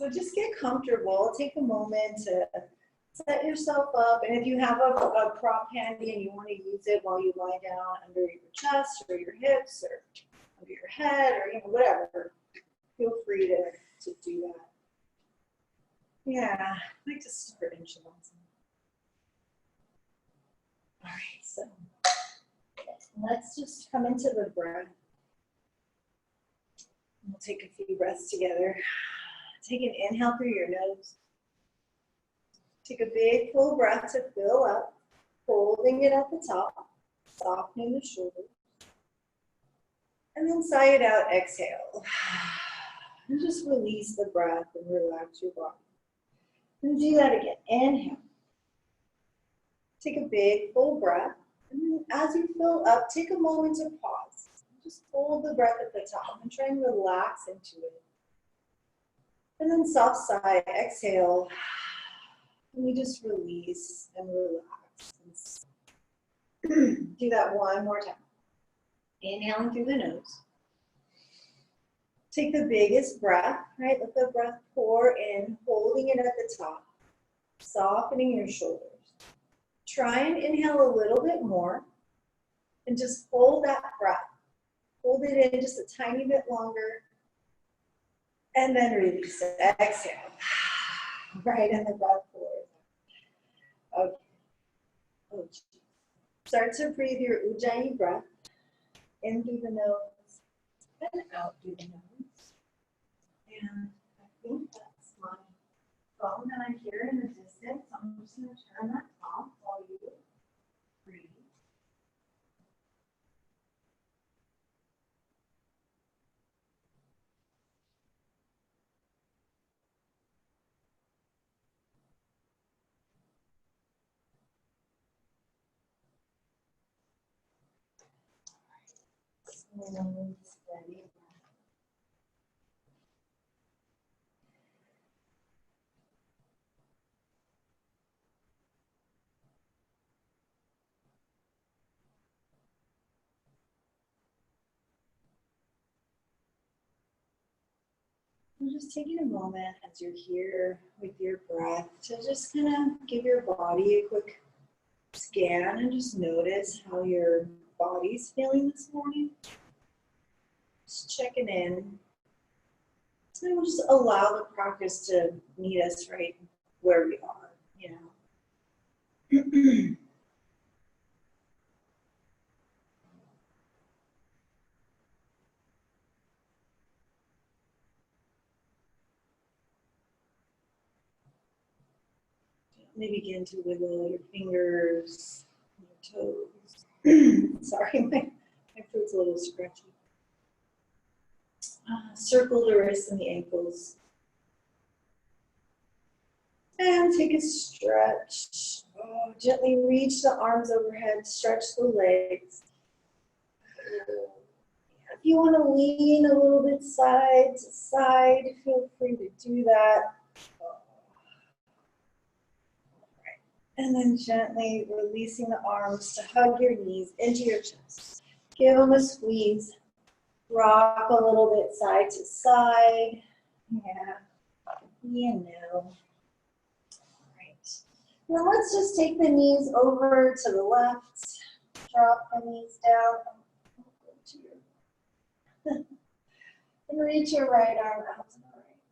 So just get comfortable. Take a moment to set yourself up. And if you have a prop handy and you want to use it while you lie down under your chest or your hips or under your head or whatever, feel free to do that. Yeah, I like to start in Shavasana. All right, so let's just come into the breath. We'll take a few breaths together. Take an inhale through your nose. Take a big full breath to fill up, holding it at the top, softening the shoulders. And then sigh it out, exhale. And just release the breath and relax your body. And do that again. Inhale. Take a big full breath. And then as you fill up, take a moment to pause. Just hold the breath at the top and try and relax into it. And then soft sigh, exhale. And we just release and relax. Do that one more time. Inhaling through the nose. Take the biggest breath, right? Let the breath pour in, holding it at the top, softening your shoulders. Try and inhale a little bit more and just hold that breath. Hold it in just a tiny bit longer and then release it. Exhale. Right, and the breath pours. Okay. Oh, start to breathe your Ujjayi breath in through the nose and out through the nose. And I think that's my phone that I hear in the distance. I'm just going to turn that off while you breathe. Slow, steady. And just taking a moment as you're here with your breath to just kind of give your body a quick scan and just notice how your body's feeling this morning. Just checking in. So we'll just allow the practice to meet us right where we are, Maybe begin to wiggle your fingers, your toes. Sorry, my foot's a little scratchy. Circle the wrists and the ankles. And take a stretch. Gently reach the arms overhead, stretch the legs. If you want to lean a little bit side to side, feel free to do that. And then gently releasing the arms to hug your knees into your chest. Give them a squeeze. Rock a little bit side to side. Yeah. All right. Now let's just take the knees over to the left. Drop the knees down. And reach your right arm out to the right.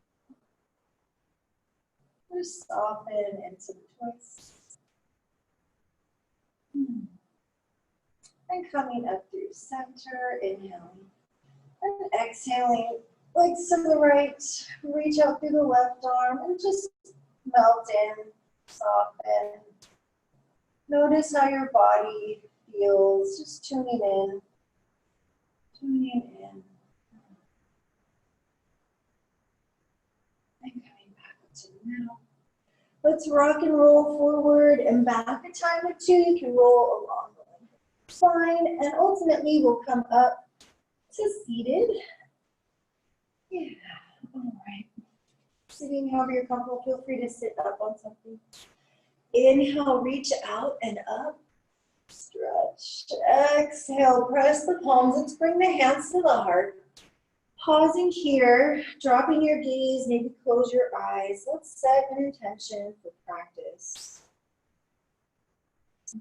Just soften into the twist. And coming up through center, inhaling. And exhaling, legs to the right, reach out through the left arm and just melt in, soften. Notice how your body feels, just tuning in. And coming back up to the middle. Let's rock and roll forward and back a time or two. You can roll along the spine and ultimately we'll come up to seated. Yeah, all right. Sitting however you're comfortable, feel free to sit up on something. Inhale, reach out and up. Stretch. Exhale, press the palms. Let's bring the hands to the heart. Pausing here, dropping your gaze, maybe close your eyes. Let's set an intention for practice. So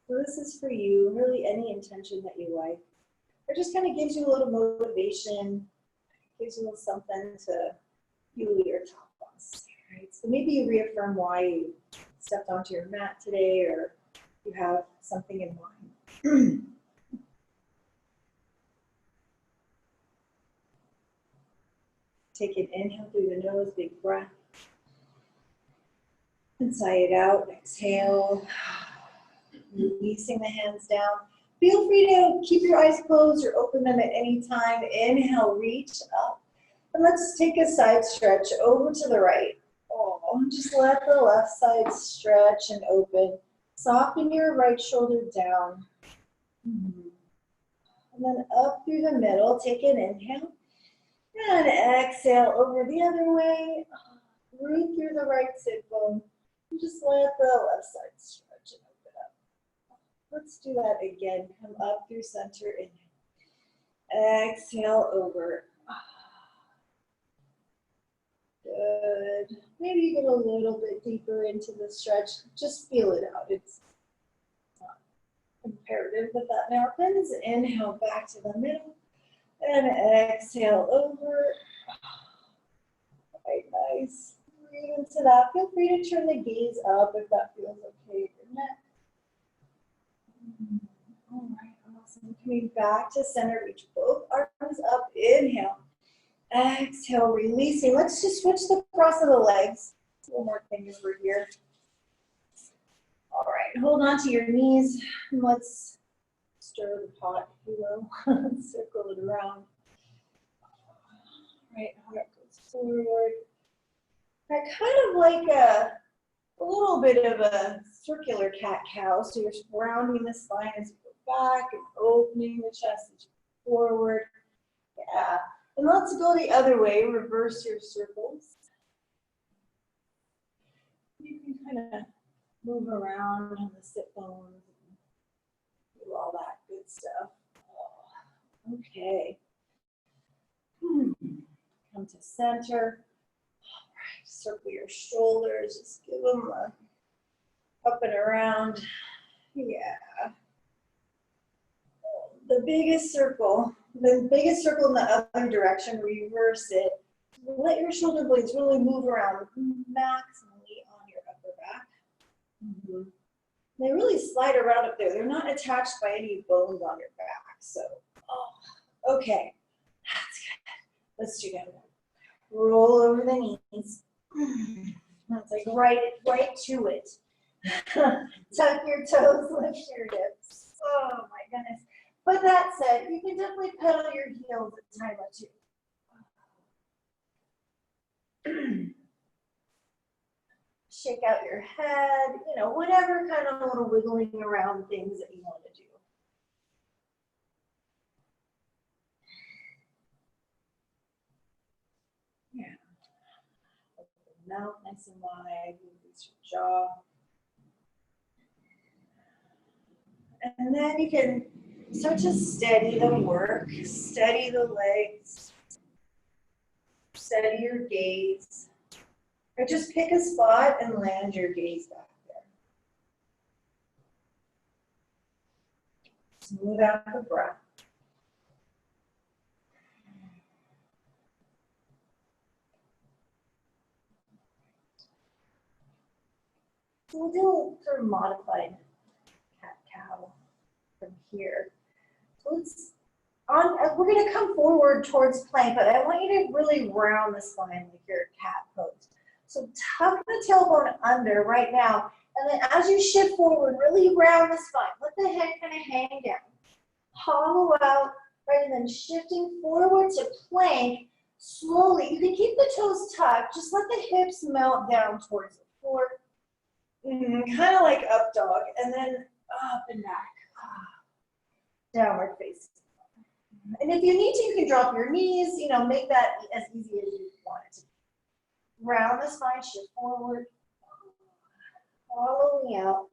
this is for you, really any intention that you like. It just kind of gives you a little motivation, gives you a little something to fuel your top bus, right? So maybe you reaffirm why you stepped onto your mat today, or you have something in mind. Take an inhale through the nose, big breath. And sigh it out, exhale. Releasing the hands down. Feel free to keep your eyes closed or open them at any time. Inhale, reach up. And let's take a side stretch over to the right. Oh, just let the left side stretch and open. Soften your right shoulder down. And then up through the middle, take an inhale. And exhale over the other way. Root through the right sit bone. And just let the left side stretch and open up. Let's do that again. Come up through center, inhale. Exhale over. Good. Maybe you get a little bit deeper into the stretch. Just feel it out. It's not imperative that that happens. Inhale back to the middle. And exhale over. Right, nice. Breathe into that. Feel free to turn the gaze up if that feels okay with your neck. All right, awesome. Coming back to center, reach both arms up. Inhale. Exhale, releasing. Let's just switch the cross of the legs. One more thing over here. All right, hold on to your knees. And let's stir the pot, if you will. Circle it around. Right, heart goes forward. Kind of like a little bit of a circular cat-cow. So you're rounding the spine as you go back and opening the chest as you go forward. Yeah. And let's go the other way. Reverse your circles. You can kind of move around on the sit bones and do all that good stuff. Oh, okay. Come to center. All right. Circle your shoulders. Just give them a up and around. Yeah. The biggest circle in the other direction, reverse it. Let your shoulder blades really move around maximally on your upper back. They really slide around up there. They're not attached by any bones on your back. So, okay. That's good. Let's do that one. Roll over the knees. That's like right to it. Tuck your toes, lift your hips. Oh my goodness. But that said, you can definitely pedal your heels a time or two. Shake out your head, whatever kind of little wiggling around things that you want to do. Yeah. Open the mouth nice and wide, release your jaw. And then you can start to steady the work, steady the legs, steady your gaze. Or just pick a spot and land your gaze back there. Smooth out the breath. So we'll do a sort of modified cat-cow from here. So we're going to come forward towards plank, but I want you to really round the spine like your cat pose. So tuck the tailbone under right now, and then as you shift forward, really round the spine. Let the head kind of hang down. Hollow out, right, and then shifting forward to plank slowly. You can keep the toes tucked, just let the hips melt down towards the floor. Kind of like up dog, and then up and back. Downward facing. And if you need to, you can drop your knees, make that as easy as you want it to be. Round the spine, shift forward, following out.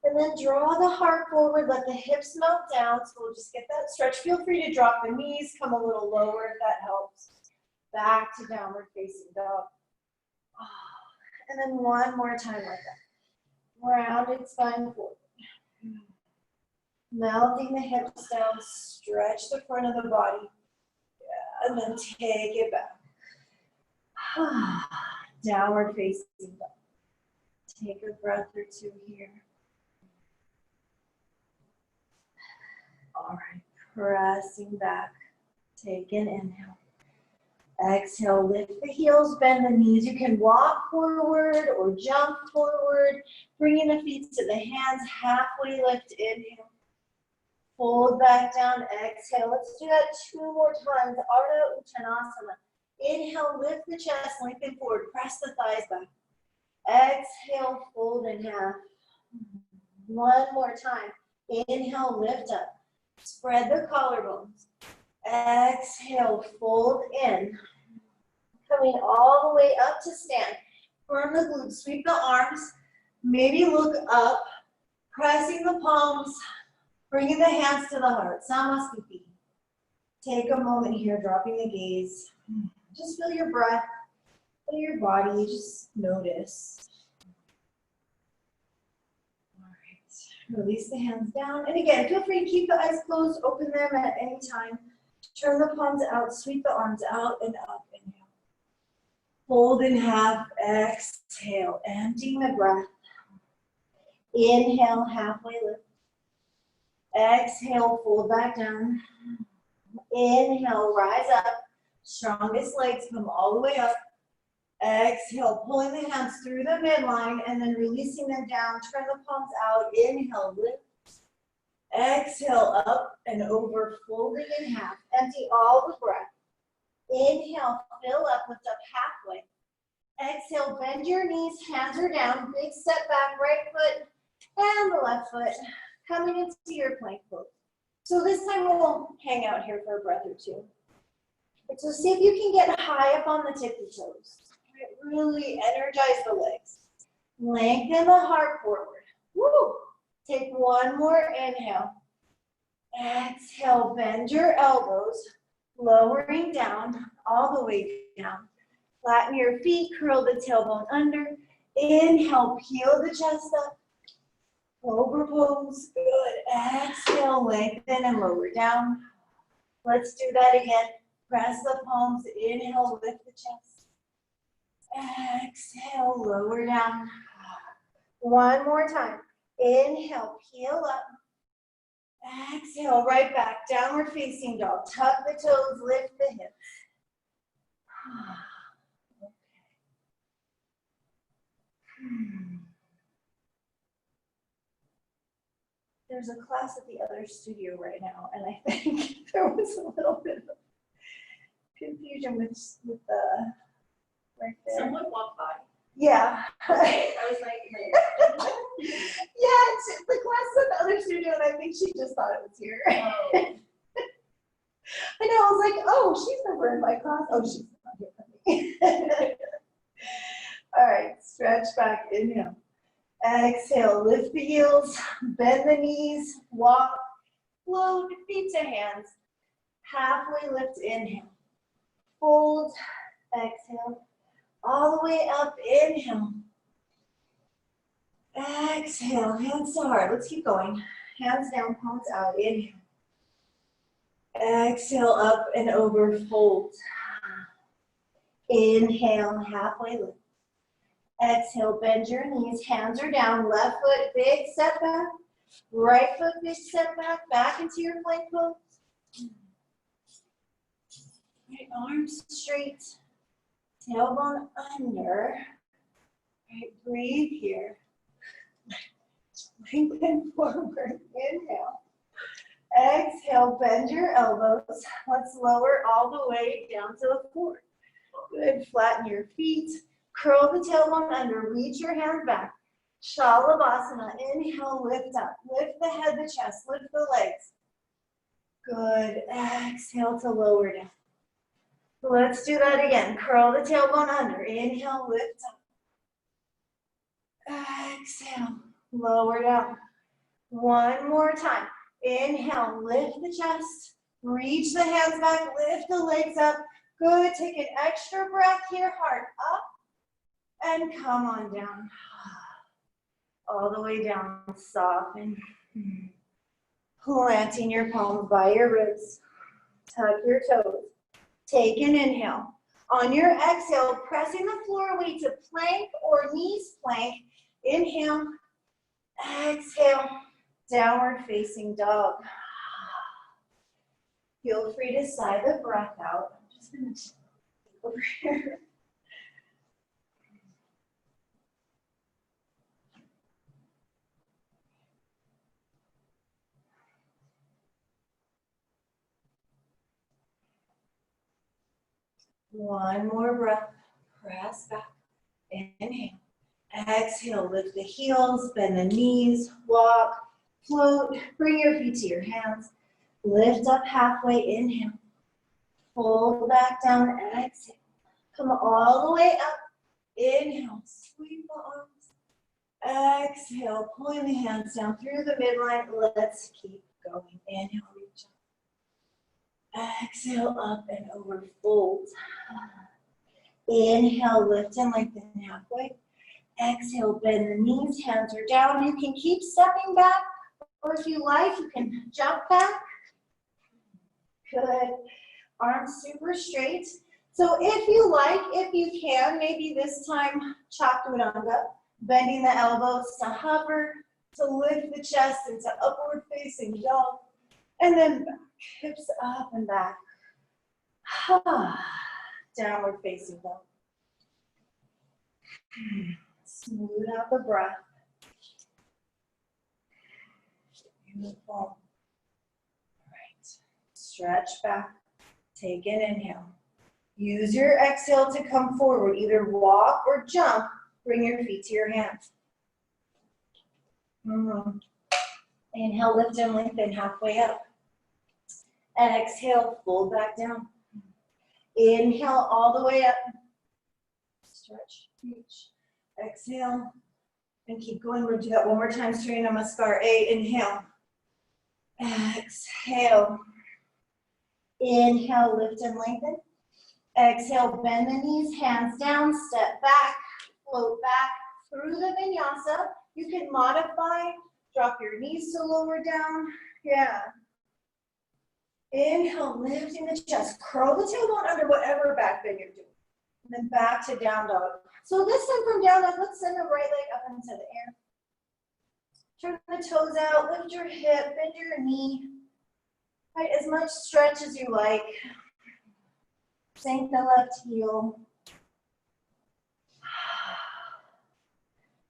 And then draw the heart forward, let the hips melt down. So we'll just get that stretch. Feel free to drop the knees, come a little lower if that helps. Back to downward facing dog. And then one more time like that. Rounded spine forward. Melting the hips down, stretch the front of the body. Yeah, and then take it back. Downward facing dog. Take a breath or two here. All right, pressing back. Take an inhale. Exhale, lift the heels, bend the knees. You can walk forward or jump forward. Bringing the feet to the hands, halfway lift, inhale. Fold back down, exhale. Let's do that 2 more times. Ardha Uttanasana. Inhale, lift the chest, lengthen forward. Press the thighs back. Exhale, fold in half. One more time. Inhale, lift up. Spread the collarbones. Exhale, fold in. Coming all the way up to stand. Firm the glutes, sweep the arms. Maybe look up. Pressing the palms. Bringing the hands to the heart. Samasthiti. Take a moment here, dropping the gaze. Just feel your breath. Feel your body. Just notice. Release the hands down. And again, feel free to keep the eyes closed, open them at any time. Turn the palms out, sweep the arms out and up. Inhale. Fold in half, exhale. Emptying the breath. Inhale, halfway lift. Exhale, fold back down. Inhale, rise up. Strongest legs come all the way up. Exhale, pulling the hands through the midline and then releasing them down. Turn the palms out. Inhale, lift. Exhale, up and over, folding in half. Empty all the breath. Inhale, fill up, lift up halfway. Exhale, bend your knees, hands are down. Big step back, right foot and the left foot. Coming into your plank pose. So this time we'll hang out here for a breath or two. So see if you can get high up on the tippy toes. Really energize the legs. Lengthen the heart forward. Woo! Take one more inhale. Exhale, bend your elbows, lowering down, all the way down. Flatten your feet, curl the tailbone under. Inhale, peel the chest up. Cobra pose, good. Exhale, lengthen and lower down. Let's do that again. Press the palms, inhale, lift the chest. Exhale, lower down. One more time. Inhale, peel up. Exhale, right back, downward facing dog. Tuck the toes, lift the hips. There's a class at the other studio right now, and I think there was a little bit of confusion with the right there. Someone walked by. Yeah. Okay, I was like, yeah, it's the class at the other studio, and I think she just thought it was here. oh. I know, I was like, oh, she's never in my class. Oh, she's not here for me. All right, stretch back, inhale. Exhale, lift the heels, bend the knees, walk, float, feet to hands. Halfway lift, inhale. Fold, exhale. All the way up, inhale. Exhale, hands to heart. Let's keep going. Hands down, palms out, inhale. Exhale, up and over, fold. Inhale, halfway lift. Exhale, bend your knees, hands are down, left foot, big step back. Right foot, big step back, back into your plank pose. Right, arms straight, tailbone under. Right, breathe here. Lengthen forward, inhale. Exhale, bend your elbows. Let's lower all the way down to the floor. Good, flatten your feet. Curl the tailbone under, reach your hands back. Shalabhasana, inhale, lift up. Lift the head, the chest, lift the legs. Good, exhale to lower down. Let's do that again. Curl the tailbone under, inhale, lift up. Exhale, lower down. One more time. Inhale, lift the chest. Reach the hands back, lift the legs up. Good, take an extra breath here, heart up, and come on down. All the way down, soften. Planting your palms by your ribs. Tuck your toes. Take an inhale. On your exhale, pressing the floor away to plank or knees plank. Inhale, exhale, downward facing dog. Feel free to sigh the breath out. I'm just going to take over here. One more breath. Press back. Inhale. Exhale, lift the heels, bend the knees, walk, float, bring your feet to your hands. Lift up halfway, inhale. Fold back down, exhale. Come all the way up. Inhale, sweep the arms. Exhale, pulling the hands down through the midline. Let's keep going. Inhale, reach up. Exhale, up and over, fold. Inhale, lift and lengthen halfway. Exhale, bend the knees, hands are down. You can keep stepping back, or if you like, you can jump back. Good. Arms super straight. So if you like, if you can, maybe this time chaturanga, bending the elbows to hover, to lift the chest into upward facing dog, and then back, hips up and back. Downward facing dog. Smooth out the breath. Beautiful. All right. Stretch back. Take an inhale. Use your exhale to come forward. Either walk or jump. Bring your feet to your hands. Inhale, lift and lengthen halfway up. Exhale, fold back down. Inhale all the way up. Stretch, reach. Exhale, and keep going. We'll do that one more time. Surya Namaskar. Inhale. Exhale. Inhale, lift and lengthen. Exhale, bend the knees, hands down, step back, float back through the vinyasa. You can modify, drop your knees to lower down. Yeah. Inhale, lifting the chest. Curl the tailbone under whatever back bend you're doing. And then back to down dog. So this time from down dog, let's send the right leg up into the air. Turn the toes out, lift your hip, bend your knee. Right, as much stretch as you like. Sink the left heel.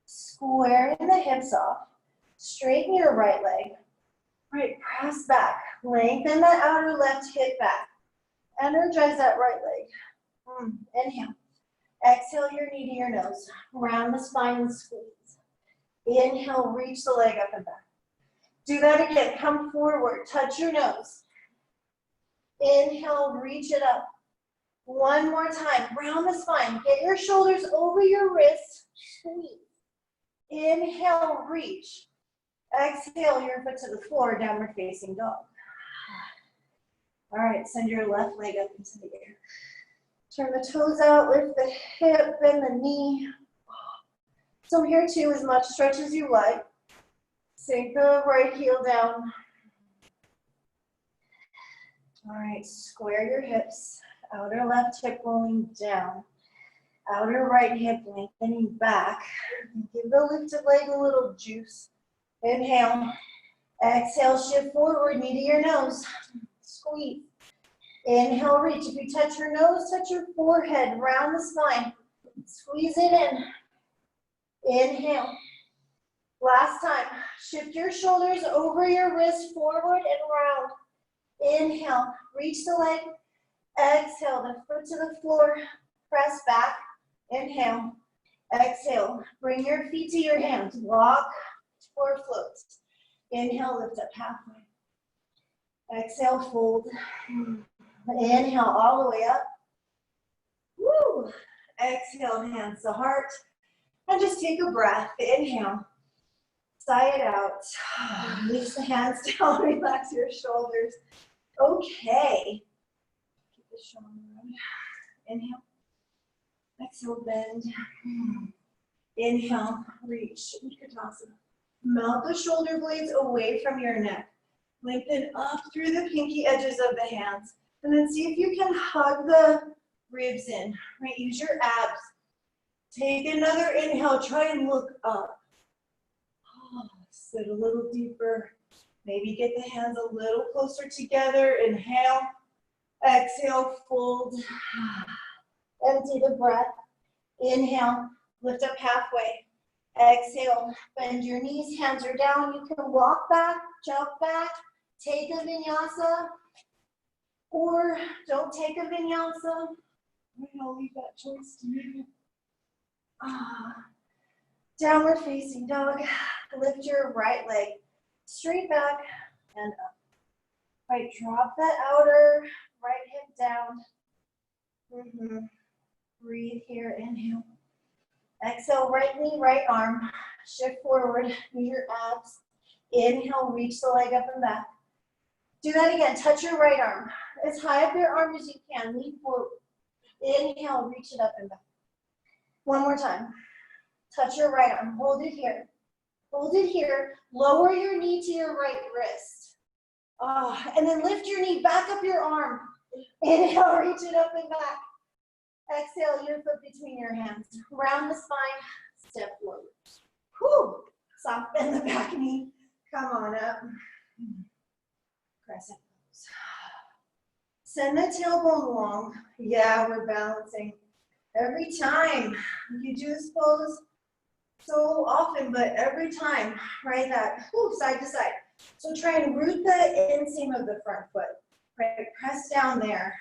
Squaring the hips off. Straighten your right leg. Right, press back. Lengthen that outer left hip back. Energize that right leg. Inhale. Exhale your knee to your nose. Round the spine and squeeze. Inhale, reach the leg up and back. Do that again. Come forward. Touch your nose. Inhale, reach it up. One more time. Round the spine. Get your shoulders over your wrists. Squeeze. Inhale, reach. Exhale your foot to the floor, downward facing dog. All right, send your left leg up into the air. Turn the toes out, lift the hip, bend the knee. So here too, as much stretch as you like. Sink the right heel down. All right, square your hips. Outer left hip rolling down. Outer right hip lengthening back. Give the lifted leg a little juice. Inhale. Exhale, shift forward, knee to your nose. Squeeze. Inhale, reach. If you touch your nose, touch your forehead, round the spine. Squeeze it in. Inhale. Last time. Shift your shoulders over your wrist, forward and round. Inhale. Reach the leg. Exhale, the foot to the floor. Press back. Inhale. Exhale. Bring your feet to your hands. Walk or float. Inhale, lift up halfway. Exhale, fold. Inhale all the way up. Woo! Exhale, hands to heart. And just take a breath. Inhale. Sigh it out. Release the hands down, relax your shoulders. Okay. Keep the shoulder around. Inhale. Exhale, bend. Inhale, reach. Utkatasana. Melt the shoulder blades away from your neck. Lengthen up through the pinky edges of the hands. And then see if you can hug the ribs in, right? Use your abs. Take another inhale. Try and look up. Sit a little deeper. Maybe get the hands a little closer together. Inhale. Exhale, fold. Empty the breath. Inhale. Lift up halfway. Exhale. Bend your knees. Hands are down. You can walk back, jump back, take a vinyasa, or don't take a vinyasa. I'll leave that choice to you. Downward facing dog. Lift your right leg straight back and up. Right, drop that outer right hip down. Breathe here, inhale. Exhale, right knee, right arm. Shift forward, use your abs. Inhale, reach the leg up and back. Do that again, touch your right arm. As high up your arm as you can, lean forward. Inhale, reach it up and back. One more time. Touch your right arm, hold it here. Hold it here, lower your knee to your right wrist. And then lift your knee, back up your arm. Inhale, reach it up and back. Exhale, your foot between your hands. Round the spine, step forward. Whew. Soft bend the back knee. Come on up. Crescent pose. Send the tailbone long. Yeah, we're balancing. Every time you do this pose, so often, but every time, right, that side to side. So try and root the inseam of the front foot, right? Press down there.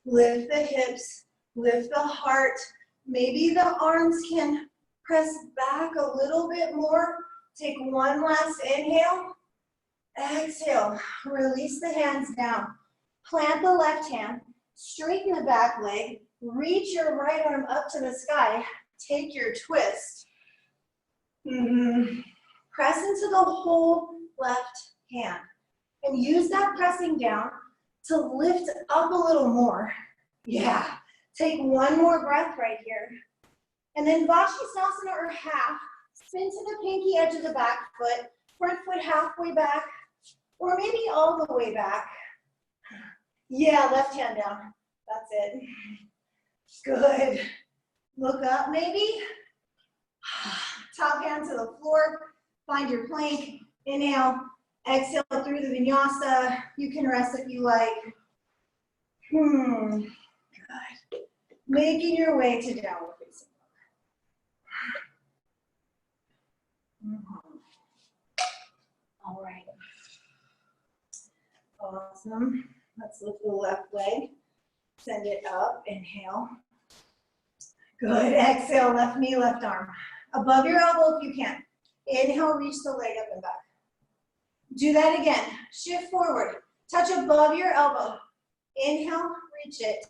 Lift the hips, lift the heart. Maybe the arms can press back a little bit more. Take one last inhale. Exhale, release the hands down. Plant the left hand, straighten the back leg, reach your right arm up to the sky. Take your twist. Press into the whole left hand and use that pressing down to lift up a little more. Yeah, take one more breath right here. And then Vashisthasana or half, spin to the pinky edge of the back foot, front foot halfway back, or maybe all the way back. Yeah, left hand down, that's it. Good. Look up maybe. Top hand to the floor, find your plank, inhale, exhale through the vinyasa. You can rest if you like. Good. Making your way to downward facing dog. All right. Awesome. Let's lift the left leg. Send it up, inhale. Good, exhale, left knee, left arm. Above your elbow if you can. Inhale, reach the leg up and back. Do that again. Shift forward. Touch above your elbow. Inhale, reach it.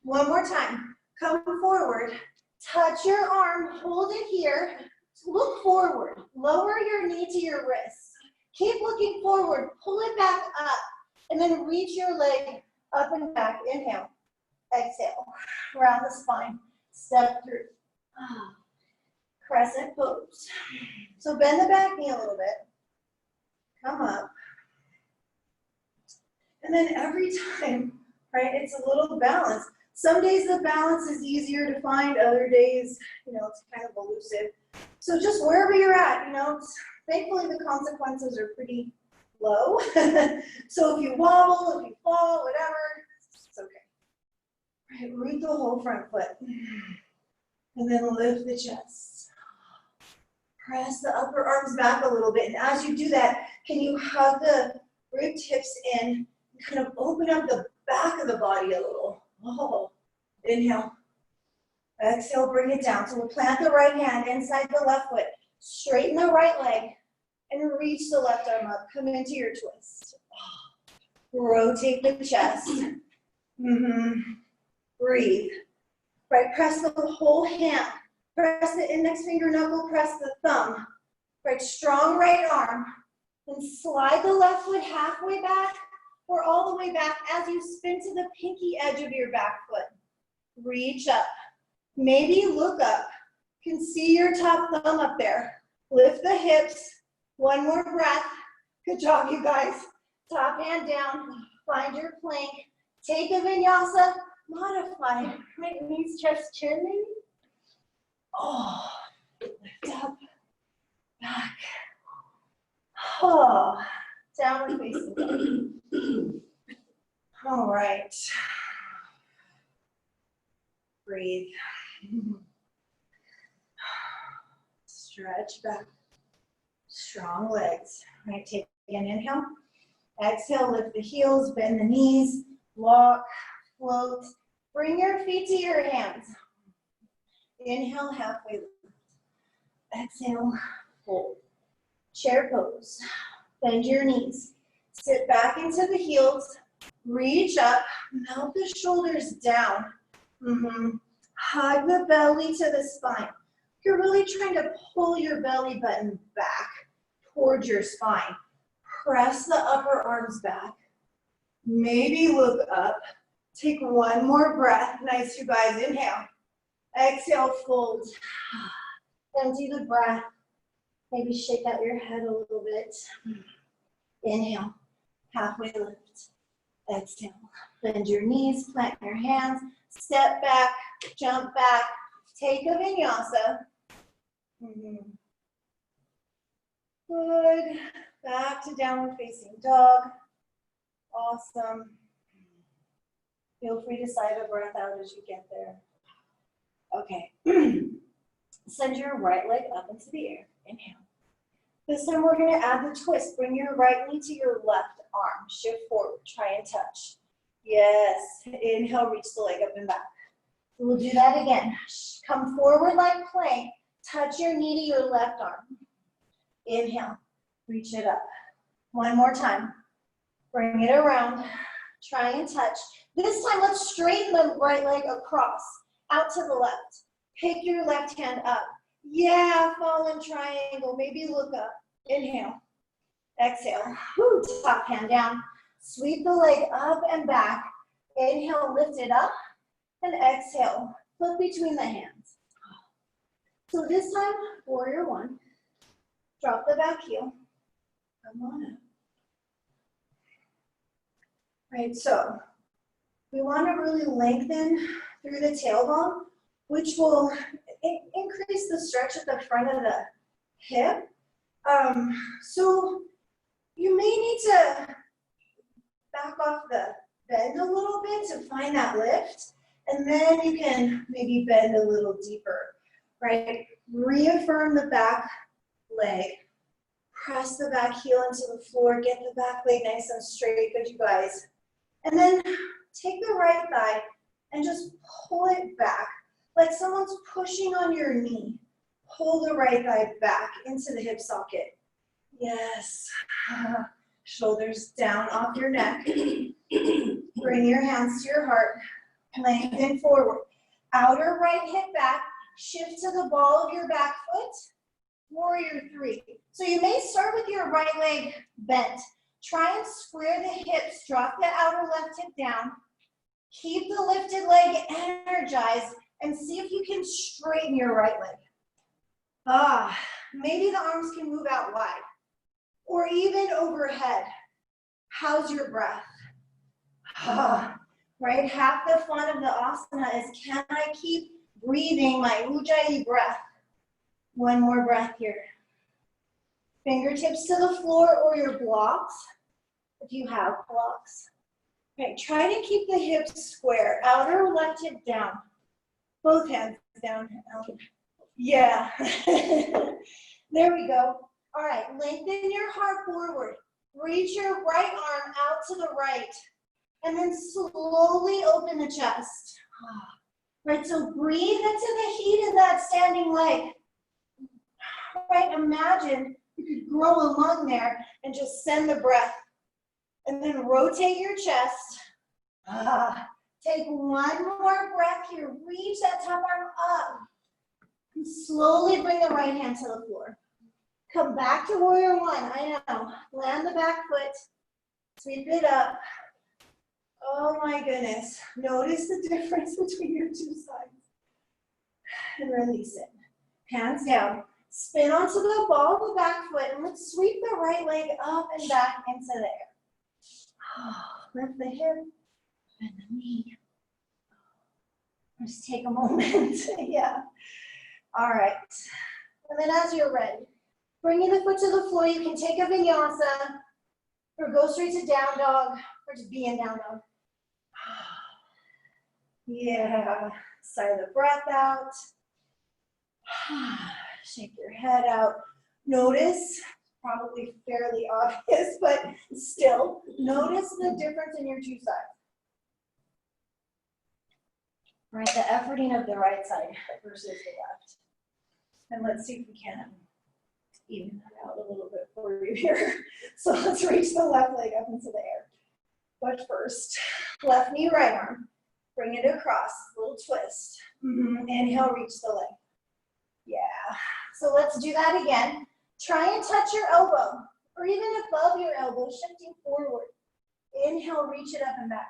One more time. Come forward. Touch your arm. Hold it here. Look forward. Lower your knee to your wrist. Keep looking forward. Pull it back up. And then reach your leg up and back. Inhale. Exhale. Round the spine. Step through. Crescent pose. So bend the back knee a little bit. Come up. And then every time, right, it's a little balance. Some days the balance is easier to find, other days, it's kind of elusive. So just wherever you're at, thankfully the consequences are pretty low. So if you wobble, if you fall, whatever, it's okay. Right, root the whole front foot. And then lift the chest. Press the upper arms back a little bit. And as you do that, can you hug the rib tips in and kind of open up the back of the body a little? Inhale. Exhale, bring it down. So we'll plant the right hand inside the left foot. Straighten the right leg and reach the left arm up. Come into your twist. Rotate the chest. Breathe. Right, press the whole hand. Press the index finger knuckle, press the thumb. Right, strong right arm. Then slide the left foot halfway back or all the way back as you spin to the pinky edge of your back foot. Reach up. Maybe look up. You can see your top thumb up there. Lift the hips. One more breath. Good job, you guys. Top hand down. Find your plank. Take a vinyasa. Modify. Right, knees, chest, chin, maybe. Oh, lift up. Back. Oh, downward facing dog. All right. Breathe. Stretch back. Strong legs. All right, take an inhale. Exhale, lift the heels, bend the knees, walk, float. Bring your feet to your hands. Inhale, halfway lift. Exhale, fold. Chair pose. Bend your knees. Sit back into the heels. Reach up. Melt the shoulders down. Hug the belly to the spine. You're really trying to pull your belly button back towards your spine. Press the upper arms back. Maybe look up. Take one more breath. Nice, you guys. Inhale. Exhale, fold. Empty the breath. Maybe shake out your head a little bit. Inhale. Halfway lift. Exhale. Bend your knees, plant your hands. Step back, jump back. Take a vinyasa. Good. Back to downward facing dog. Awesome. Feel free to sigh the breath out as you get there. Okay. Send your right leg up into the air. Inhale. This time we're going to add the twist. Bring your right knee to your left arm. Shift forward. Try and touch. Yes. Inhale, reach the leg up and back. We'll do that again. Come forward like plank. Touch your knee to your left arm. Inhale. Reach it up. One more time. Bring it around. Try and touch. This time, let's straighten the right leg across, out to the left. Pick your left hand up. Yeah, fallen triangle. Maybe look up. Inhale. Exhale. Woo, top hand down. Sweep the leg up and back. Inhale, lift it up. And exhale. Flip between the hands. So this time, warrior one. Drop the back heel. Come on up. Right, so we want to really lengthen through the tailbone, which will increase the stretch at the front of the hip. So you may need to back off the bend a little bit to find that lift, and then you can maybe bend a little deeper, right? Reaffirm the back leg. Press the back heel into the floor. Get the back leg nice and straight. Good, you guys. And then take the right thigh and just pull it back like someone's pushing on your knee. Pull the right thigh back into the hip socket. Yes. Shoulders down off your neck. Bring your hands to your heart. Lengthen forward. Outer right hip back. Shift to the ball of your back foot. Warrior three. So you may start with your right leg bent. Try and square the hips. Drop the outer left hip down. Keep the lifted leg energized and see if you can straighten your right leg. Maybe the arms can move out wide or even overhead. How's your breath? Right? Half the fun of the asana is, can I keep breathing my ujjayi breath? One more breath here. Fingertips to the floor or your blocks, if you have blocks. Okay, try to keep the hips square. Outer left hip down. Both hands down. Yeah. There we go. All right, lengthen your heart forward. Reach your right arm out to the right. And then slowly open the chest. Right, so breathe into the heat of that standing leg. Right, imagine you could grow a lung there and just send the breath. And then rotate your chest. Take one more breath here. Reach that top arm up. And slowly bring the right hand to the floor. Come back to warrior one. I know. Land the back foot. Sweep it up. Oh my goodness. Notice the difference between your two sides. And release it. Hands down. Spin onto the ball of the back foot and let's sweep the right leg up and back into the air. Lift the hip and the knee. Just take a moment. Yeah. All right. And then as you're ready, bringing the foot to the floor, you can take a vinyasa or go straight to down dog or just be in down dog. Yeah. Sigh the breath out. Shake your head out. Notice, probably fairly obvious, but still, notice the difference in your two sides. Right, the efforting of the right side versus the left. And let's see if we can even that out a little bit for you here. So let's reach the left leg up into the air. But first, left knee, right arm. Bring it across, little twist. Inhale, reach the leg. Yeah. So let's do that again. Try and touch your elbow, or even above your elbow, shifting forward. Inhale, reach it up and back.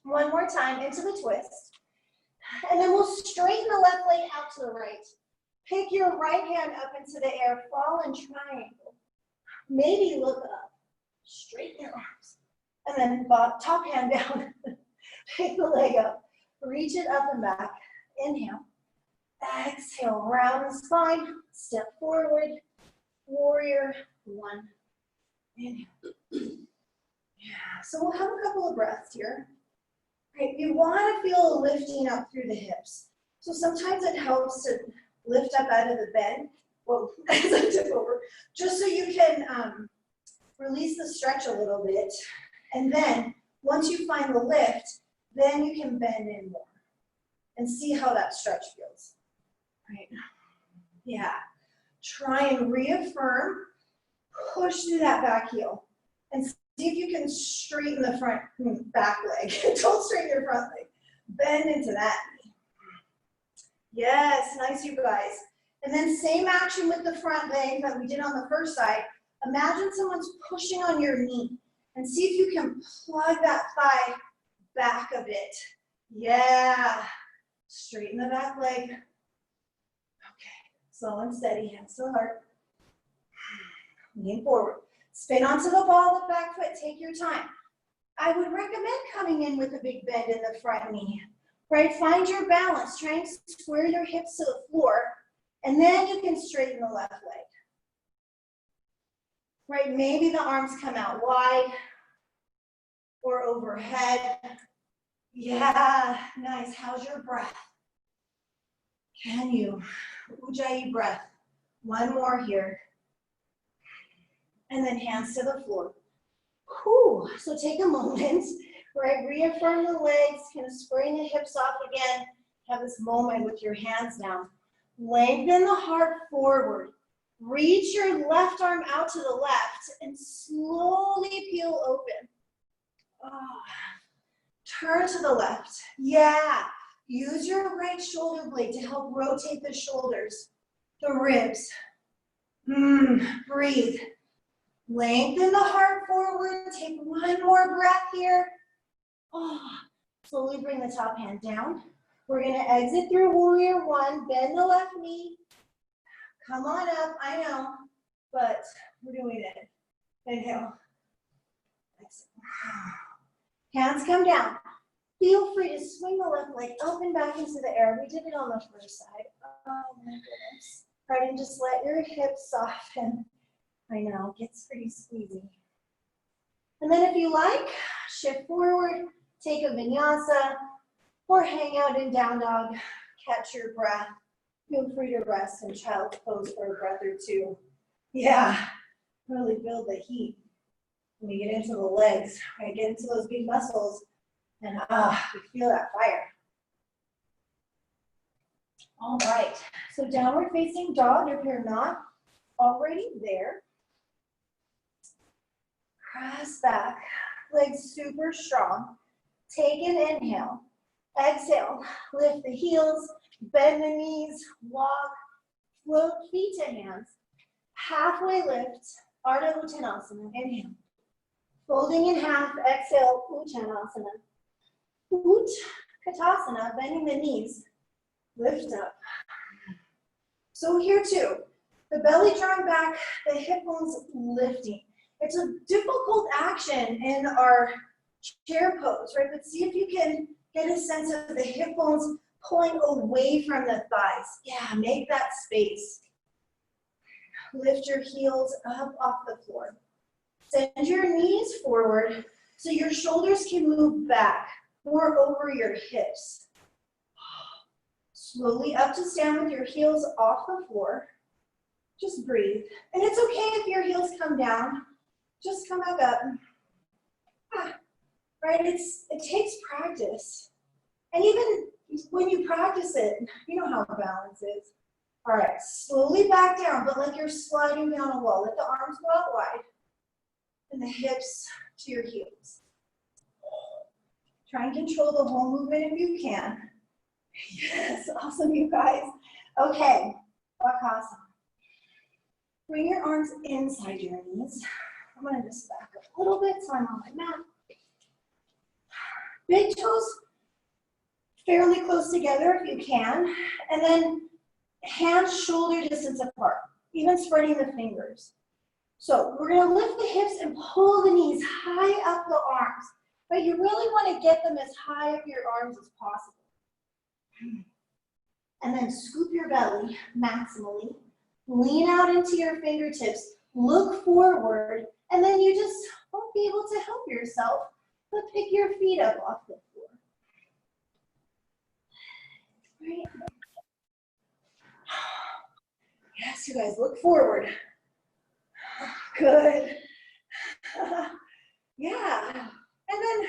One more time into the twist. And then we'll straighten the left leg out to the right. Pick your right hand up into the air, fall in triangle. Maybe look up. Straighten your arms. And then top hand down. Pick the leg up. Reach it up and back. Inhale. Exhale, round the spine. Step forward. Warrior one. Inhale. Yeah, so we'll have a couple of breaths here. Right, you want to feel a lifting up through the hips. So sometimes it helps to lift up out of the bend. Whoa, as I tip over. Just so you can release the stretch a little bit. And then once you find the lift, then you can bend in more. And see how that stretch feels. Right. Yeah. Try and reaffirm. Push through that back heel. And see if you can straighten the front back leg. Don't straighten your front leg. Bend into that knee. Yes, nice, you guys. And then same action with the front leg that we did on the first side. Imagine someone's pushing on your knee. And see if you can plug that thigh back a bit. Yeah. Straighten the back leg. Okay. Slow and steady, hands to the heart. Lean forward. Spin onto the ball of the back foot. Take your time. I would recommend coming in with a big bend in the front knee. Right? Find your balance. Try and square your hips to the floor. And then you can straighten the left leg. Right? Maybe the arms come out wide or overhead. Yeah, nice. How's your breath? Can you? Ujjayi breath. One more here. And then hands to the floor. Whew. So take a moment, right? Reaffirm the legs, kind of squaring the hips off again. Have this moment with your hands down. Lengthen the heart forward. Reach your left arm out to the left and slowly peel open. Turn to the left. Yeah. Use your right shoulder blade to help rotate the shoulders, the ribs. Breathe. Lengthen the heart forward. Take one more breath here. Slowly bring the top hand down. We're going to exit through warrior one. Bend the left knee. Come on up. I know, but we're doing it. Inhale. Exhale. Hands come down. Feel free to swing the left leg up and back into the air. We did it on the first side. Oh my goodness. Right, and just let your hips soften. I know, it gets pretty squeezy. And then if you like, shift forward, take a vinyasa, or hang out in down dog, catch your breath. Feel free to rest in child's pose for a breath or two. Yeah, really build the heat. When you get into the legs, right, get into those big muscles, and you feel that fire. All right, so downward facing dog, if you're not already there. Press back, legs super strong. Take an inhale. Exhale, lift the heels, bend the knees, walk, float feet to hands. halfway lift, Ardha Uttanasana, inhale. Folding in half, exhale, Uttanasana. Utkatasana, bending the knees, lift up. So here too, the belly drawing back, the hip bones lifting. It's a difficult action in our chair pose, right? But see if you can get a sense of the hip bones pulling away from the thighs. Yeah, make that space. Lift your heels up off the floor. Send your knees forward so your shoulders can move back, more over your hips. Slowly up to stand with your heels off the floor. Just breathe. And it's okay if your heels come down. Just come back up. Right? It takes practice. And even when you practice it, you know how balance is. All right, slowly back down, but like you're sliding down a wall. Let the arms go out wide and the hips to your heels. Try and control the whole movement if you can. Yes, awesome, you guys. Okay, Bakasana. Bring your arms inside your knees. I'm gonna just back up a little bit so I'm on my mat. Big toes fairly close together if you can, and then hands shoulder distance apart, even spreading the fingers. So we're gonna lift the hips and pull the knees high up the arms, but you really wanna get them as high up your arms as possible. And then scoop your belly maximally, lean out into your fingertips, look forward, and then you just won't be able to help yourself, but pick your feet up off the floor. Right. Yes, you guys, look forward. Good. Yeah. And then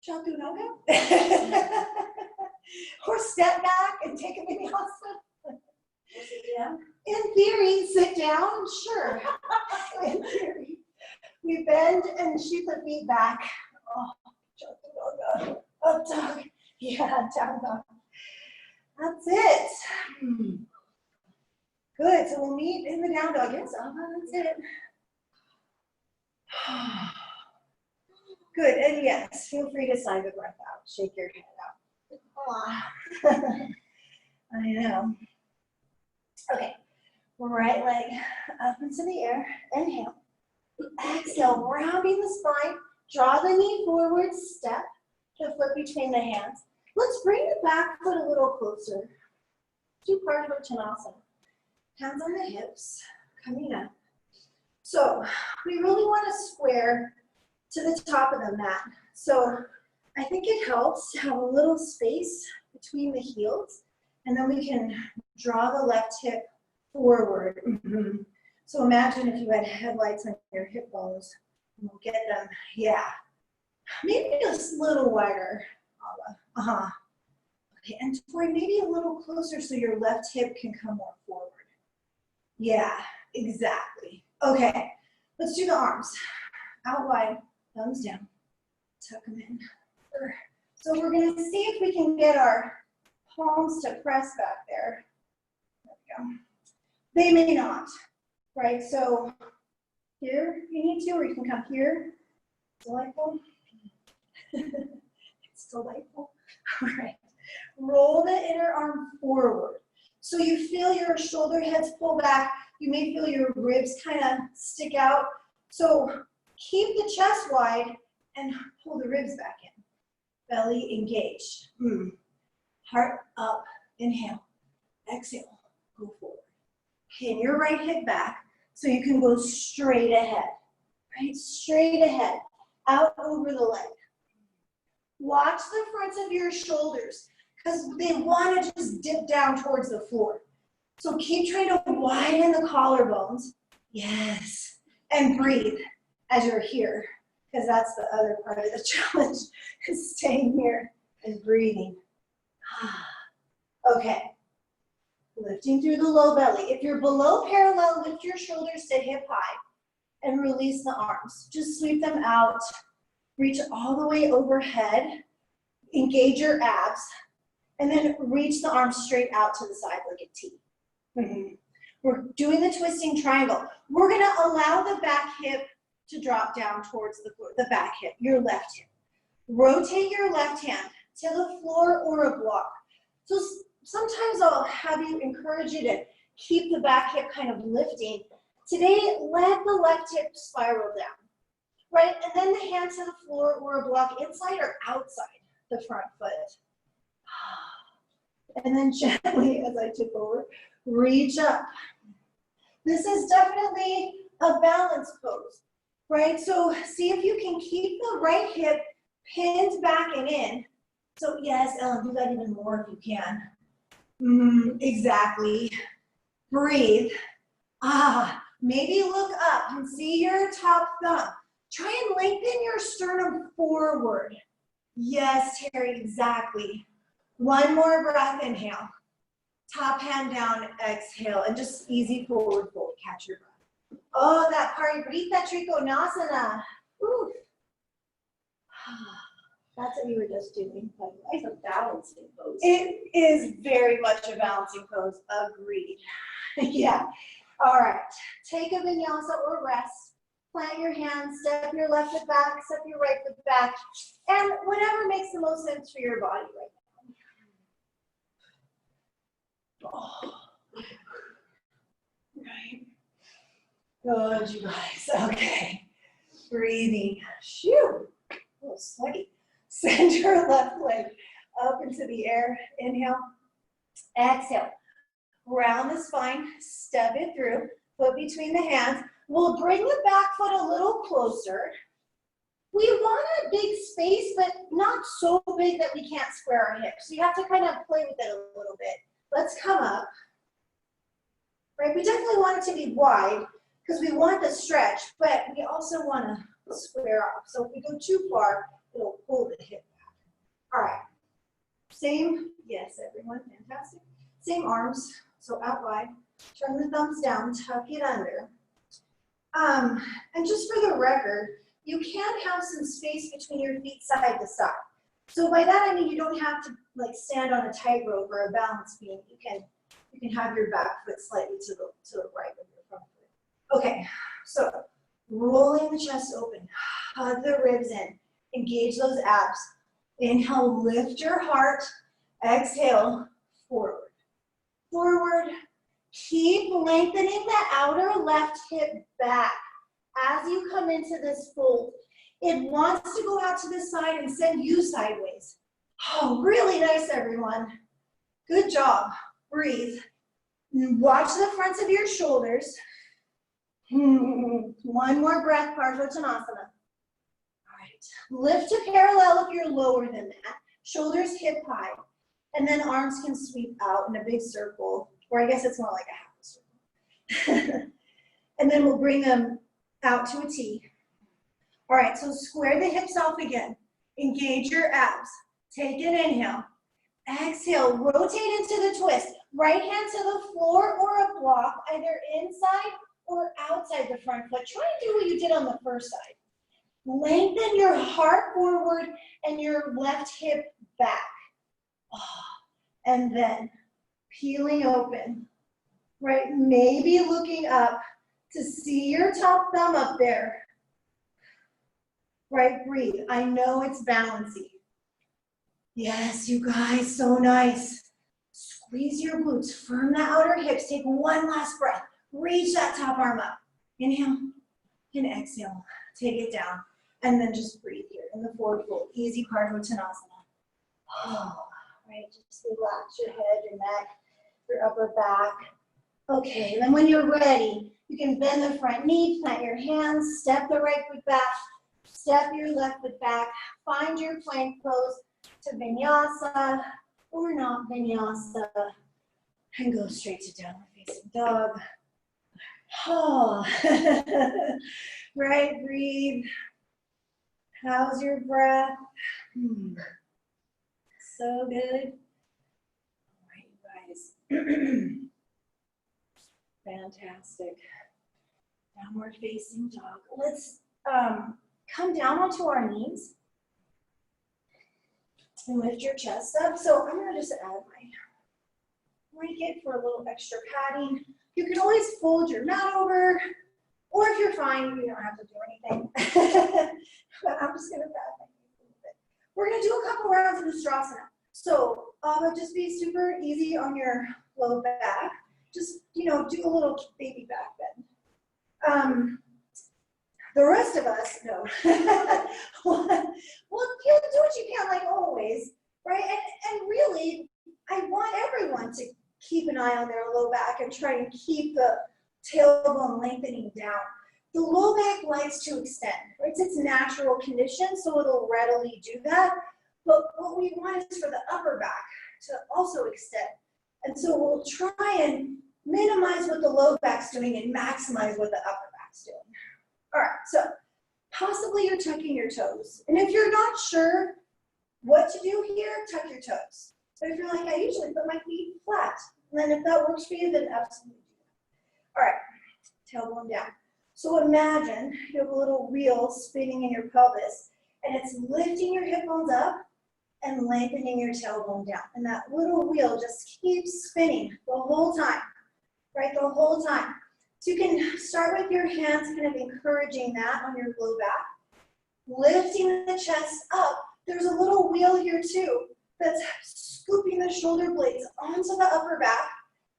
Chaturanga. Or step back and take a vinyasa. In theory, sit down, sure. In theory. We bend and shoot the feet back. Oh, Chaturanga. Up dog. Yeah, down dog. That's it. Good, so we'll meet in the down dog. Yes, that's it. Good, and yes, feel free to sigh the breath out. Shake your head out. I know. Okay, right leg up into the air. Inhale. Exhale, rounding the spine. Draw the knee forward, step to foot between the hands. Let's bring the back foot a little closer. Do part of Uttanasana. Hands on the hips, coming up. So we really want to square to the top of the mat. So I think it helps to have a little space between the heels, and then we can draw the left hip forward. So imagine if you had headlights on your hip bones. We'll get them, yeah. Maybe just a little wider. Okay, and Tori, maybe a little closer so your left hip can come more forward. Yeah, exactly. Okay, let's do the arms. Out wide, thumbs down. Tuck them in. So we're gonna see if we can get our palms to press back there. There we go. They may not, right? So here you need to, or you can come here. Delightful. It's delightful. All right. Roll the inner arm forward. So you feel your shoulder heads pull back. You may feel your ribs kind of stick out. So keep the chest wide and pull the ribs back in. Belly engaged. Heart up. Inhale. Exhale. Go forward. Pin your right hip back so you can go straight ahead. Right? Straight ahead. Out over the leg. Watch the fronts of your shoulders because they want to just dip down towards the floor. So keep trying to widen the collarbones. Yes. And breathe as you're here, because that's the other part of the challenge, is staying here and breathing. Okay. Lifting through the low belly. If you're below parallel, lift your shoulders to hip high and release the arms. Just sweep them out. Reach all the way overhead. Engage your abs. And then reach the arms straight out to the side like a T. We're doing the twisting triangle. We're gonna allow the back hip to drop down towards the floor, the back hip, your left hip. Rotate your left hand to the floor or a block. So sometimes I'll have you encourage you to keep the back hip kind of lifting. Today, let the left hip spiral down, right? And then the hand to the floor or a block inside or outside the front foot. And then gently, as I tip over, reach up. This is definitely a balance pose, right? So see if you can keep the right hip pinned back and in. So yes, Ellen, do that even more if you can. Exactly. Breathe. Maybe look up and see your top thumb. Try and lengthen your sternum forward. Yes, Terry, exactly. One more breath, inhale. Top hand down, exhale, and just easy forward fold, catch your breath. Oh, that Parivrita Trikonasana. Ooh. That's what you were just doing. It's a balancing pose. It is very much a balancing pose, agreed. Yeah. All right, take a vinyasa or rest. Plant your hands, step your left foot back, step your right foot back, and whatever makes the most sense for your body right now. Oh. Right. Good, you guys. Okay. Breathing. Shoo. A little sweaty. Send your left leg up into the air. Inhale. Exhale. Round the spine. Step it through. Foot between the hands. We'll bring the back foot a little closer. We want a big space, but not so big that we can't square our hips. So you have to kind of play with it a little bit. Let's come up. Right, we definitely want it to be wide because we want the stretch, but we also want to square off. So if we go too far, it'll pull the hip back. All right, same, yes, everyone, fantastic. Same arms, so out wide. Turn the thumbs down, tuck it under. And just for the record, you can have some space between your feet side to side. So by that I mean you don't have to like stand on a tightrope or a balance beam. You can have your back foot slightly to the right of your front foot. Okay, so rolling the chest open, hug the ribs in, engage those abs. Inhale, lift your heart. Exhale, forward. Forward. Keep lengthening the outer left hip back as you come into this fold. It wants to go out to the side and send you sideways. Oh, really nice, everyone. Good job. Breathe. Watch the fronts of your shoulders. One more breath, Parsvottanasana. All right. Lift to parallel if you're lower than that. Shoulders hip high. And then arms can sweep out in a big circle, or I guess it's more like a half a circle. And then we'll bring them out to a T. All right, so square the hips off again. Engage your abs. Take an inhale. Exhale, rotate into the twist. Right hand to the floor or a block, either inside or outside the front foot. Try and do what you did on the first side. Lengthen your heart forward and your left hip back. And then peeling open, right? Maybe looking up to see your top thumb up there. Right, breathe. I know it's balancing. Yes, you guys, so nice. Squeeze your glutes, firm the outer hips. Take one last breath. Reach that top arm up. Inhale and exhale. Take it down. And then just breathe here in the forward fold. Easy Parsvottanasana. Oh, right, just relax your head, your neck, your upper back. Okay, then when you're ready, you can bend the front knee, plant your hands, step the right foot back, step your left foot back, find your plank pose to vinyasa or not vinyasa, and go straight to downward facing dog. Oh, right, breathe. How's your breath? So good. All right, you guys. Fantastic. Downward facing dog. Let's come down onto our knees and lift your chest up. So I'm going to just add my blanket for a little extra padding. You can always fold your mat over, or if you're fine, you don't have to do anything. But I'm just gonna back my knees a little bit. We're gonna do a couple rounds of Ustrasana. So just be super easy on your low back. Just, you know, do a little baby back bend. The rest of us, no. Well, you do what you can, like always, right? And really, I want everyone to keep an eye on their low back and try and keep the tailbone lengthening down. The low back likes to extend, right? It's its natural condition, so it'll readily do that. But what we want is for the upper back to also extend. And so we'll try and minimize what the low back's doing and maximize what the upper back's doing. All right, so possibly you're tucking your toes. And if you're not sure what to do here, tuck your toes. But if you're like, I usually put my feet flat, and then if that works for you, then absolutely do that. All right, tailbone down. So imagine you have a little wheel spinning in your pelvis, and it's lifting your hip bones up and lengthening your tailbone down. And that little wheel just keeps spinning the whole time, right, the whole time. So you can start with your hands kind of encouraging that on your low back. Lifting the chest up. There's a little wheel here too that's scooping the shoulder blades onto the upper back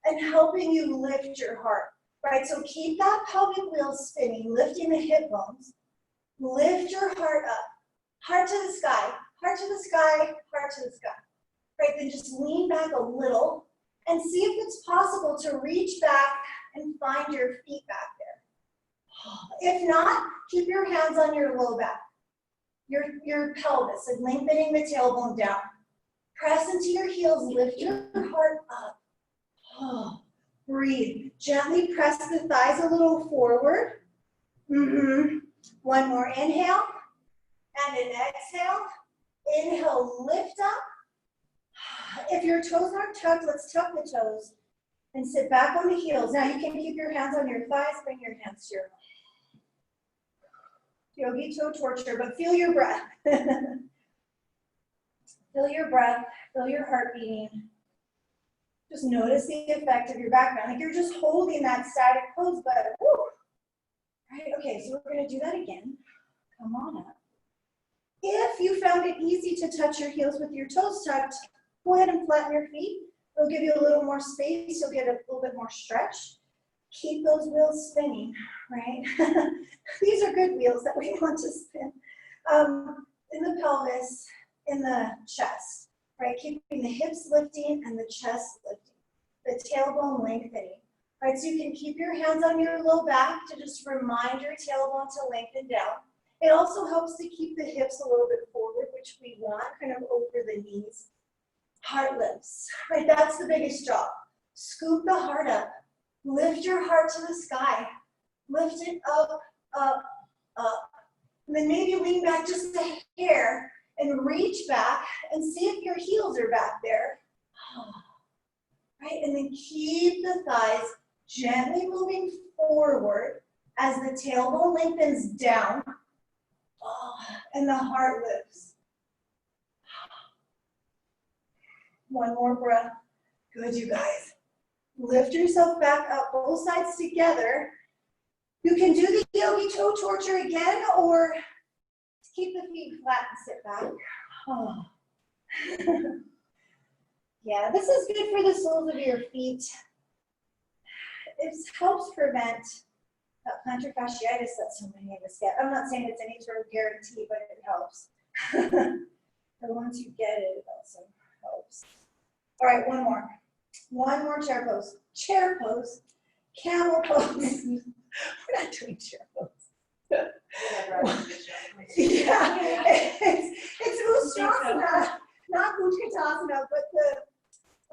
and helping you lift your heart, right? So keep that pelvic wheel spinning, lifting the hip bones. Lift your heart up. Heart to the sky, heart to the sky, heart to the sky. Right, then just lean back a little and see if it's possible to reach back and find your feet back there. If not, keep your hands on your low back, your pelvis, and lengthening the tailbone down. Press into your heels, lift your heart up. Breathe. Gently press the thighs a little forward. One more inhale and an exhale. Inhale, lift up. If your toes aren't tucked, let's tuck the toes and sit back on the heels. Now you can keep your hands on your thighs, bring your hands to your yogi toe torture, but feel your breath. Feel your breath, feel your heart beating. Just notice the effect of your back bend. Like you're just holding that static pose, but woo. Right, okay, so we're gonna do that again. Come on up. If you found it easy to touch your heels with your toes tucked, go ahead and flatten your feet. It'll give you a little more space. You'll get a little bit more stretch. Keep those wheels spinning, right? These are good wheels that we want to spin. In the pelvis, in the chest, right? Keeping the hips lifting and the chest lifting. The tailbone lengthening, right? So you can keep your hands on your low back to just remind your tailbone to lengthen down. It also helps to keep the hips a little bit forward, which we want, kind of over the knees. Heart lifts, right? That's the biggest job. Scoop the heart up. Lift your heart to the sky. Lift it up, up, up. And then maybe lean back just a hair and reach back and see if your heels are back there. Right? And then keep the thighs gently moving forward as the tailbone lengthens down. And the heart lifts. One more breath. Good, you guys. Lift yourself back up, both sides together. You can do the yogi toe torture again, or keep the feet flat and sit back. Yeah, this is good for the soles of your feet. It helps prevent that plantar fasciitis that so many of us get. I'm not saying it's any sort of guarantee, but it helps. And once you get it, it also helps. All right, one more. One more chair pose. Chair pose. Camel pose. We're not doing chair pose. Yeah, it's Ustrasana, not Utkatasana, but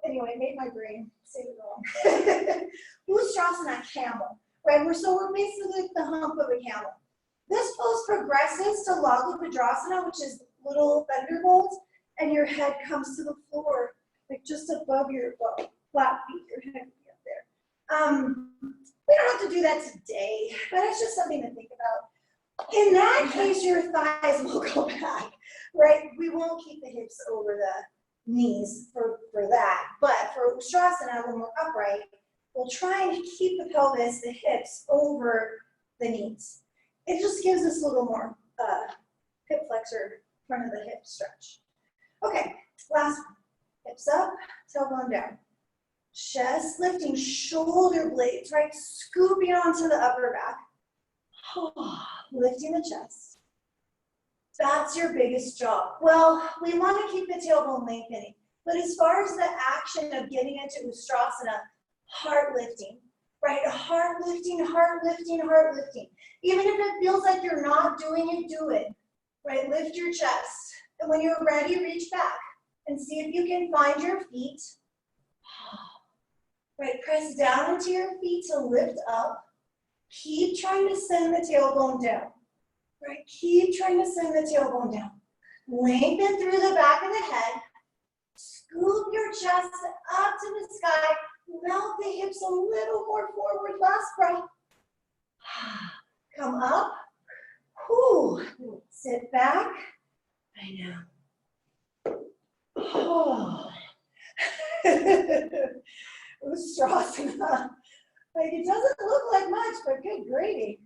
anyway, it made my brain say it wrong. Ustrasana, camel, right? We're basically like the hump of a camel. This pose progresses to Lagophadrasana, which is little thunderbolts, and your head comes to the floor, like just above your flat feet, your head will be up there. We don't have to do that today, but it's just something to think about. In that case, your thighs will go back, right? We won't keep the hips over the knees for that, but for Ustrasana, when we're upright, we'll try and keep the pelvis, the hips over the knees. It just gives us a little more hip flexor, front of the hip stretch. Okay, last one. Hips up, tailbone down. Chest lifting, shoulder blades, right? Scooping onto the upper back. Lifting the chest. That's your biggest job. Well, we want to keep the tailbone lengthening, but as far as the action of getting into Ustrasana, heart lifting, right? Heart lifting, heart lifting, heart lifting. Even if it feels like you're not doing it, do it, right? Lift your chest. And when you're ready, reach back and see if you can find your feet. Right, press down into your feet to lift up. Keep trying to send the tailbone down. Right, keep trying to send the tailbone down. Lengthen through the back of the head. Scoop your chest up to the sky. Melt the hips a little more forward. Last breath. Come up. Whew. Sit back. I know. Oh. Ustrasana. Like, it doesn't look like much, but good gravy.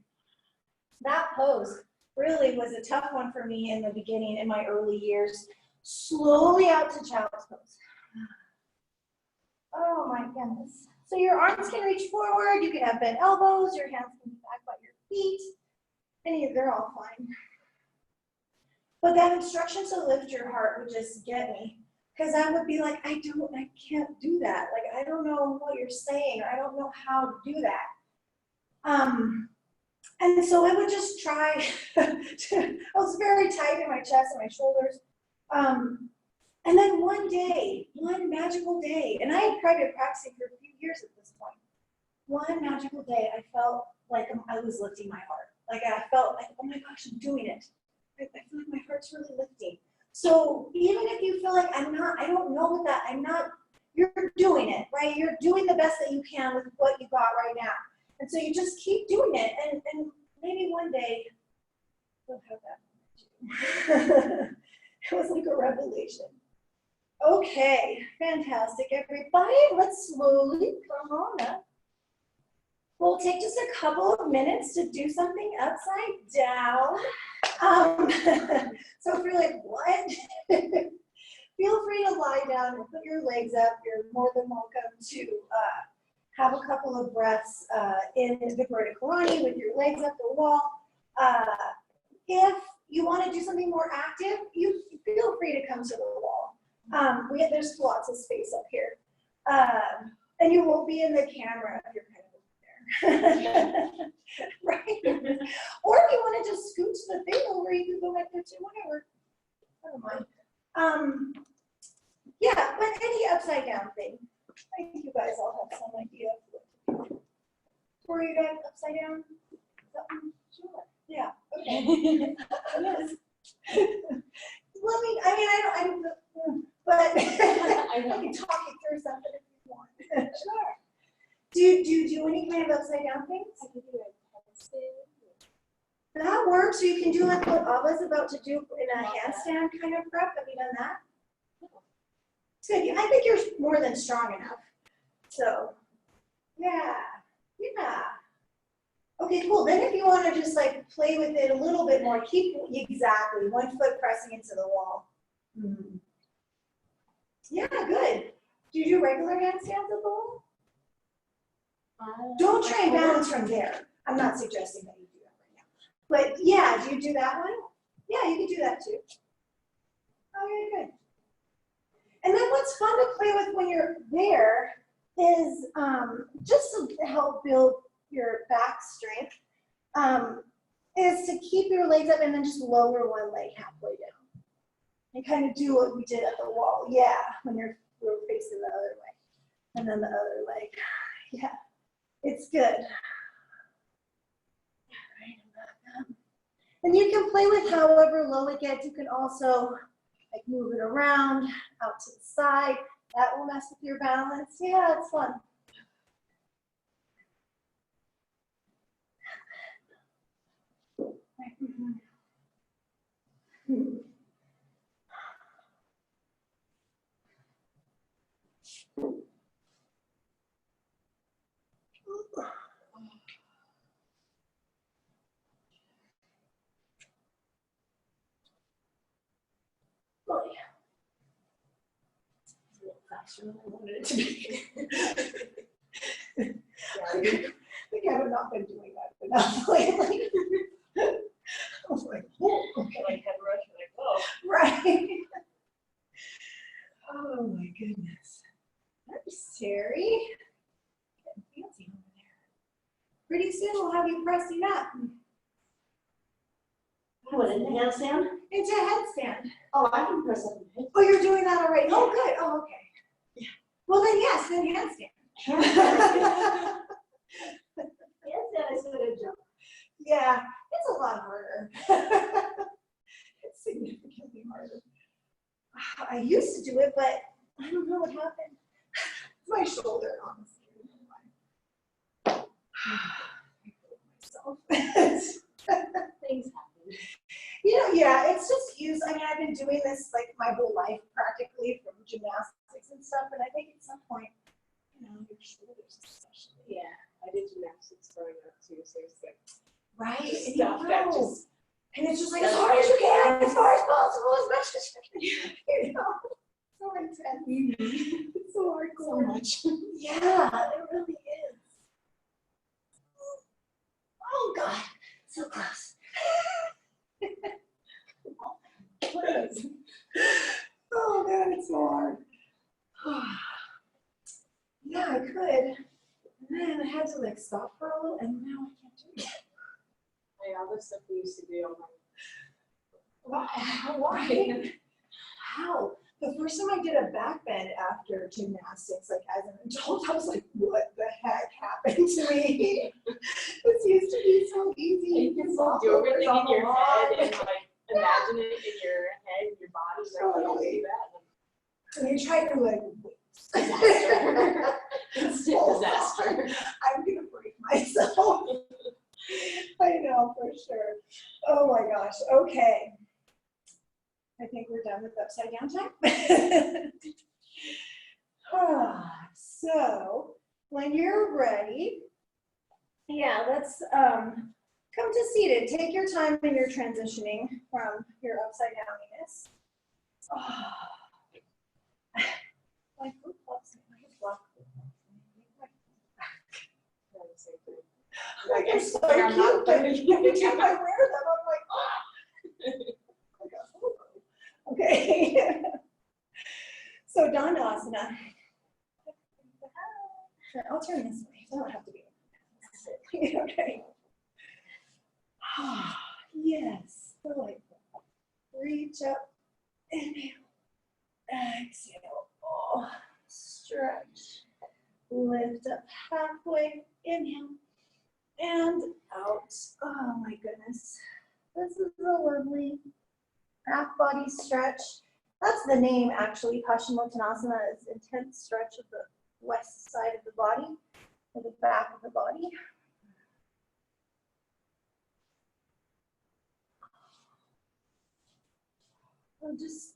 That pose really was a tough one for me in the beginning, in my early years. Slowly out to child's pose. Oh my goodness. So your arms can reach forward, you can have bent elbows, your hands can be back by your feet. They're all fine. But that instruction to lift your heart would just get me. Because I would be like, I can't do that. Like, I don't know what you're saying, or I don't know how to do that. And so I would just try. I was very tight in my chest and my shoulders. And then one day, one magical day, and I had been practicing for a few years at this point. One magical day, I felt like I was lifting my heart. Like, I felt like, oh my gosh, I'm doing it. I feel like my heart's really lifting. So even if you feel like I don't know what that, you're doing it, right? You're doing the best that you can with what you got right now. And so you just keep doing it, and maybe one day you'll have that. It was like a revelation. Okay, fantastic, everybody. Let's slowly come on up. We'll take just a couple of minutes to do something upside down. So if you're like, what? Feel free to lie down and put your legs up. You're more than welcome to have a couple of breaths in the Karani with your legs up the wall. If you want to do something more active, you feel free to come to the wall. There's lots of space up here. And you won't be in the camera if you're kind of there. Right? Or if you want to just scooch the thing over, you can go back there too, whatever. I don't mind. Yeah, but any upside down thing. I think you guys all have some idea of what to do. Were you guys upside down? Sure. Yeah, okay. Yes. But I can talk you through something if you want. Sure. Do you do any kind of upside down things? I can do it. That works. So you can do like what Abba's about to do in a handstand kind of prep. Have you done that? It's good. I think you're more than strong enough. So, yeah. Okay, cool. Then if you want to just like play with it a little bit more, keep exactly 1 foot pressing into the wall. Mm-hmm. Yeah, good. Do you do regular handstands at the wall? Don't try and balance from there. I'm not suggesting that you do that right now. But yeah, do you do that one? Yeah, you can do that too. Okay, good. And then what's fun to play with when you're there is just to help build your back strength, is to keep your legs up and then just lower one leg halfway down. And kind of do what we did at the wall. Yeah, when we're facing the other way. And then the other leg. Yeah, it's good. And you can play with however low it gets. You can also like move it around, out to the side. That will mess with your balance. Yeah, it's fun. faster than I wanted it to be. I think I have not been doing that enough lately. I was like, oh, okay. Like head rush, like, whoa. Right. Oh my goodness. There's Terry. Getting fancy over there. Pretty soon we'll have you pressing up. What, in the handstand? It's a headstand. Oh, I can press up a bit. Oh, you're doing that already? Oh, good. Oh, okay. Yeah. Well, then yes, then handstand. Handstand, I said a jump. Yeah, it's a lot harder. It's significantly harder. I used to do it, but I don't know what happened. It's my shoulder, honestly. Things happen. You know, yeah, it's just use. I mean, I've been doing this like my whole life practically from gymnastics and stuff, and I think at some point, you know, your shoulders especially. Yeah, I did gymnastics growing up too, so it's like Right, and stuff that just. and it's just like as hard as you can, as far as possible, as much as you can. You know, so intense. It's so hardcore. So much. Yeah, it really is. Oh God, so close. Oh man, it's so hard. Yeah, I could. And then I had to like stop for a little, and now I can't do it. Like all the stuff we used to do, I'm like, Why? How? The first time I did a back bend after gymnastics, like as an adult, I was like, what the heck happened to me? This used to be so easy. you can do everything in your head and like imagine it in your head, in your body, like you can do that. And you try to like, Disaster. Instant disaster. I'm gonna break myself. I know for sure. Oh my gosh. Okay. I think we're done with upside down time. So when you're ready, yeah, let's come to seated. Take your time when you're transitioning from your upside downiness. My flip flops, my black flip flops. Like they're so cute, but every time I wear them, I'm like, ah. Okay. So Dandasana. Sure, I'll turn this way. I don't have to be. Okay. Yes. Delightful. Reach up. Inhale. Exhale. Oh, stretch. Lift up halfway. Inhale. And out. Oh my goodness. This is a lovely half body stretch. That's the name actually. Paschimottanasana is intense stretch of the west side of the body, or the back of the body. I'm just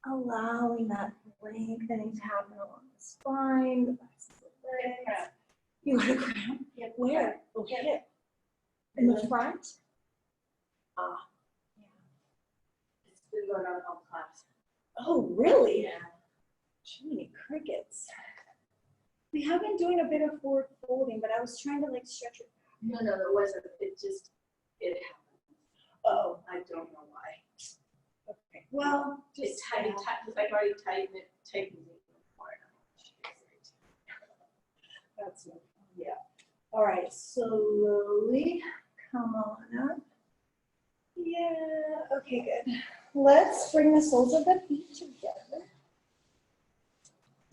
allowing that lengthening to happen along the spine, the backs of the legs. You got a cramp? Yep. Where? Oh, hip. In the front? Ah, yeah. It's been going on all class. Oh, really? Yeah. Gee, crickets. We have been doing a bit of forward folding, but I was trying to like stretch it. No, it wasn't. It happened. Oh, I don't know why. okay. Well, just It's tight, because I've already tightened it before. That's no fun. Yeah. All right, slowly come on up. Yeah, okay, good. Let's bring the soles of the feet together.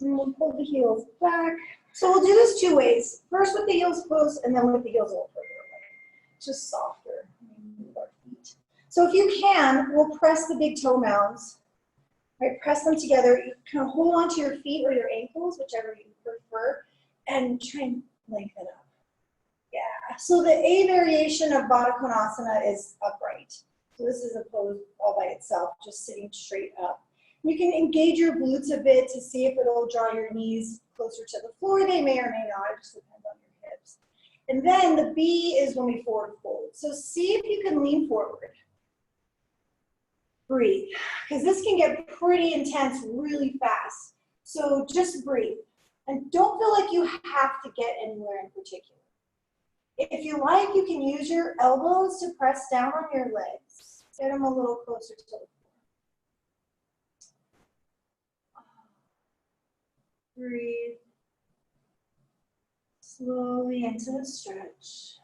And we'll pull the heels back. So we'll do this two ways. First with the heels closed, and then with the heels a little further away. Just softer. Move our feet. So if you can, we'll press the big toe mounds. Right, press them together. You kind of hold onto your feet or your ankles, whichever you prefer, and try and lengthen up. Yeah. So the A variation of Baddha Konasana is upright. So this is a pose all by itself, just sitting straight up. You can engage your glutes a bit to see if it'll draw your knees closer to the floor. They may or may not. It just depends on your hips. And then the B is when we forward fold. So see if you can lean forward. Breathe, because this can get pretty intense really fast. So just breathe. And don't feel like you have to get anywhere in particular. If you like, you can use your elbows to press down on your legs. Get them a little closer to the floor. Breathe slowly into the stretch.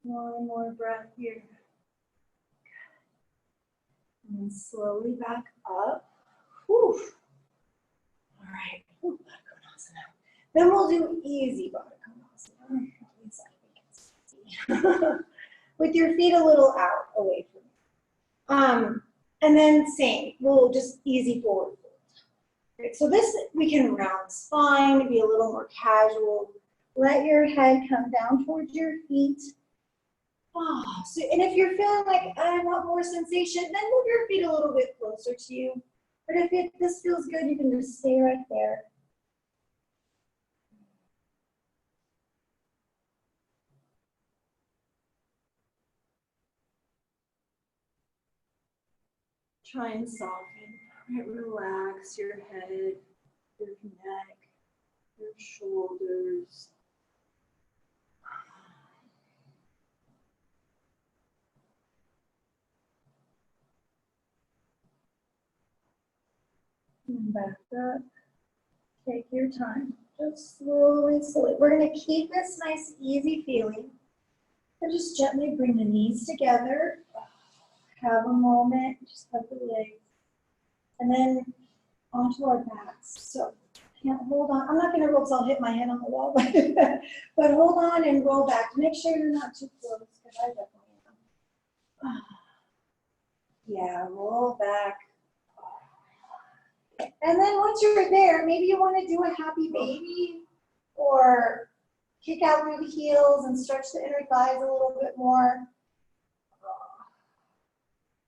One more breath here. And then slowly back up. Whew. All right. Whew, Baddha. Then we'll do easy Baddha. At least I think it's easy. With your feet a little out away from you. And then same. We'll just easy forward. Right, so this, we can round spine, be a little more casual. Let your head come down towards your feet. Oh, so, and if you're feeling like I want more sensation, then move your feet a little bit closer to you. But if this feels good, you can just stay right there. Try and soften. Right, relax your head, your neck, your shoulders. And back up. Take your time. Just slowly, slowly. We're going to keep this nice, easy feeling. And just gently bring the knees together. Have a moment. Just hug the legs. And then onto our backs. So, hold on. I'm not going to roll because I'll hit my head on the wall. But hold on and roll back. Make sure you're not too close because I definitely am. Yeah, roll back. And then once you're there, maybe you want to do a happy baby or kick out through the heels and stretch the inner thighs a little bit more.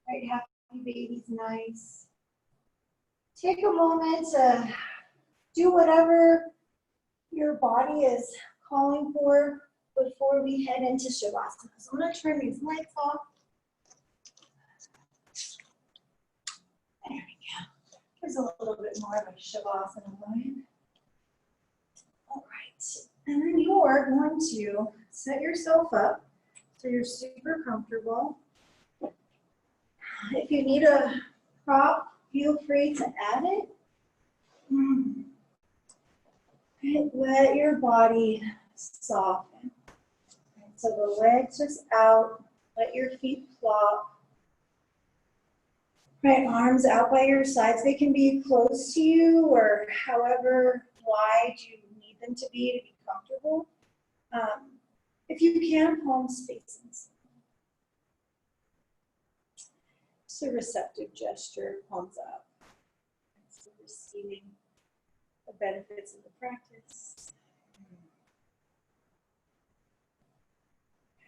Right, happy baby's nice. Take a moment to do whatever your body is calling for before we head into Shavasana. So I'm going to turn these lights off. There we go. There's a little bit more of a Shavasana vibe. All right. And then you're going to set yourself up so you're super comfortable. If you need a prop, feel free to add it. Let your body soften. So the legs just out. Let your feet flop. Right, arms out by your sides. They can be close to you or however wide you need them to be comfortable. If you can, palms facing. Just a receptive gesture, palms up. So receiving the benefits of the practice.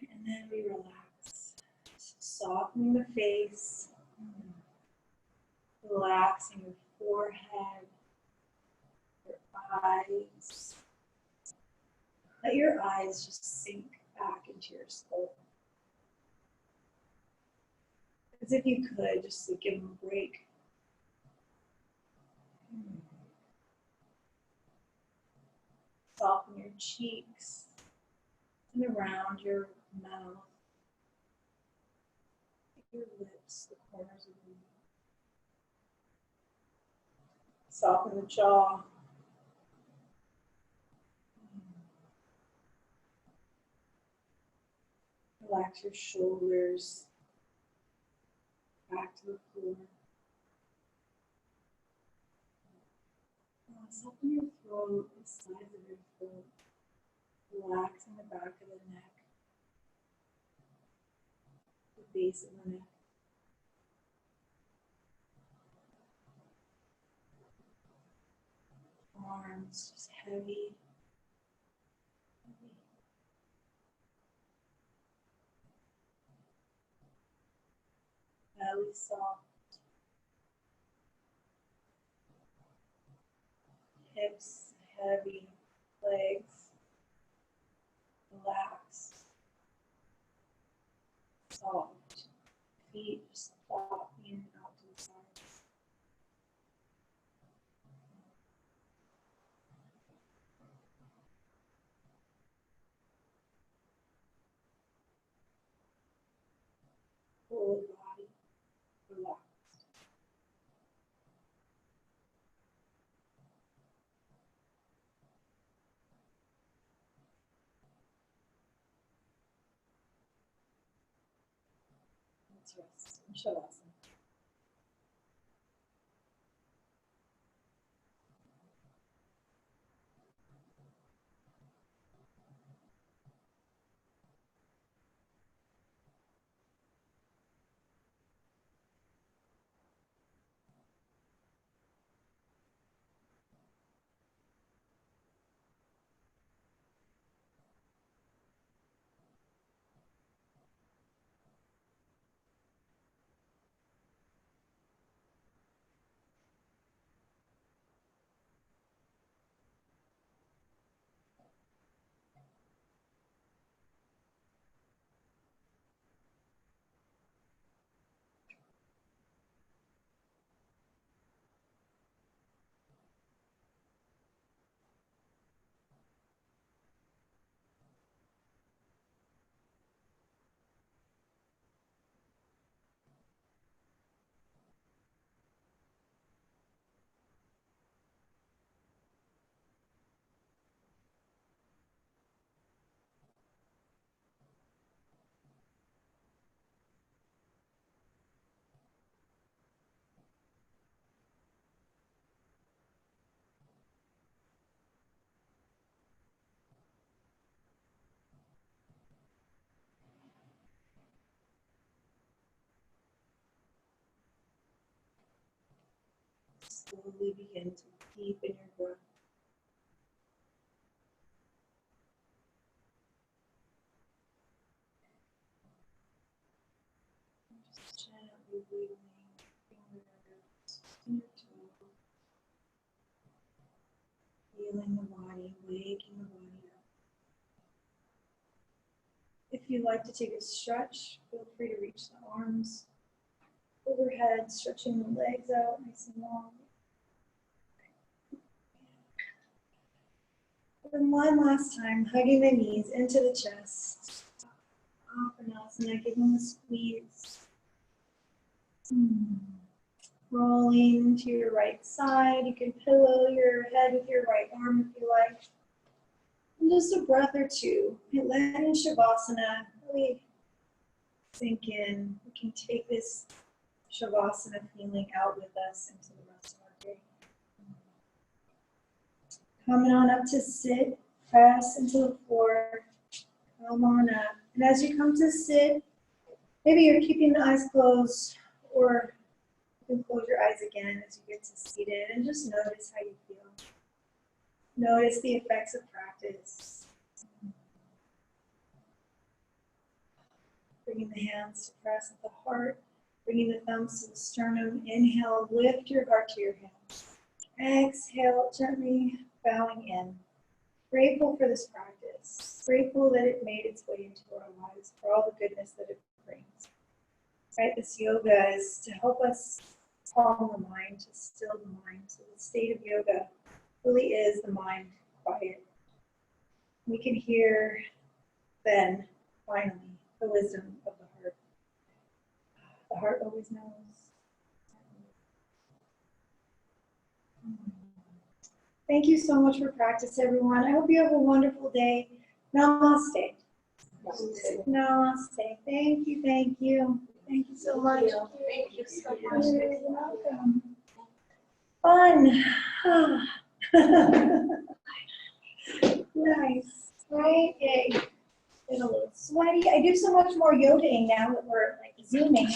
And then we relax. Softening the face. Relaxing your forehead, your eyes. Let your eyes just sink back into your skull. As if you could, just to give them a break. Soften your cheeks and around your mouth, your lips, the corners of your mouth. Soften the jaw. Relax your shoulders back to the floor. Soften your throat, the sides of your throat. Relaxing the back of the neck, the base of the neck. Arms just heavy. Belly soft. Hips heavy. Legs relaxed. soft. Feet just flop in and out to the sides. Whole body relaxed. Let's rest in Shavasana. Slowly begin to deepen your breath. Just gently wiggling fingers in your toe. Feeling the body, waking the body up. If you'd like to take a stretch, feel free to reach the arms overhead, stretching the legs out nice and long. And one last time, hugging the knees into the chest. Up and out, and then give them a squeeze. Rolling to your right side. You can pillow your head with your right arm if you like. And just a breath or two. And let in Shavasana really sink in. We can take this Shavasana feeling out with us into the rest of our day. Coming on up to sit, press into the floor. Come on up. And as you come to sit, maybe you're keeping the eyes closed, or you can close your eyes again as you get to seated, and just notice how you feel. Notice the effects of practice. Bringing the hands to press at the heart, bringing the thumbs to the sternum. Inhale, lift your heart to your hands. Exhale, gently bowing in. Grateful for this practice. Grateful that it made its way into our lives, for all the goodness that it brings. Right, this yoga is to help us calm the mind, to still the mind. So the state of yoga really is the mind quiet. We can hear then, finally, the wisdom of the heart. The heart always knows. Thank you so much for practice, everyone. I hope you have a wonderful day. Namaste. Namaste. Thank you, thank you. Thank you so much. Thank you so much. You're welcome. Fun. Nice. Right? Yay. Get a little sweaty. I do so much more yogaing now that we're like zooming.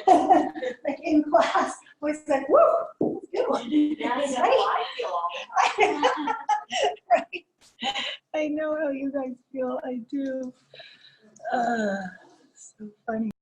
Like in class. I was like, woo, good one. Yeah, that's how I feel all the time. Right. I know how you guys feel. I do. So funny.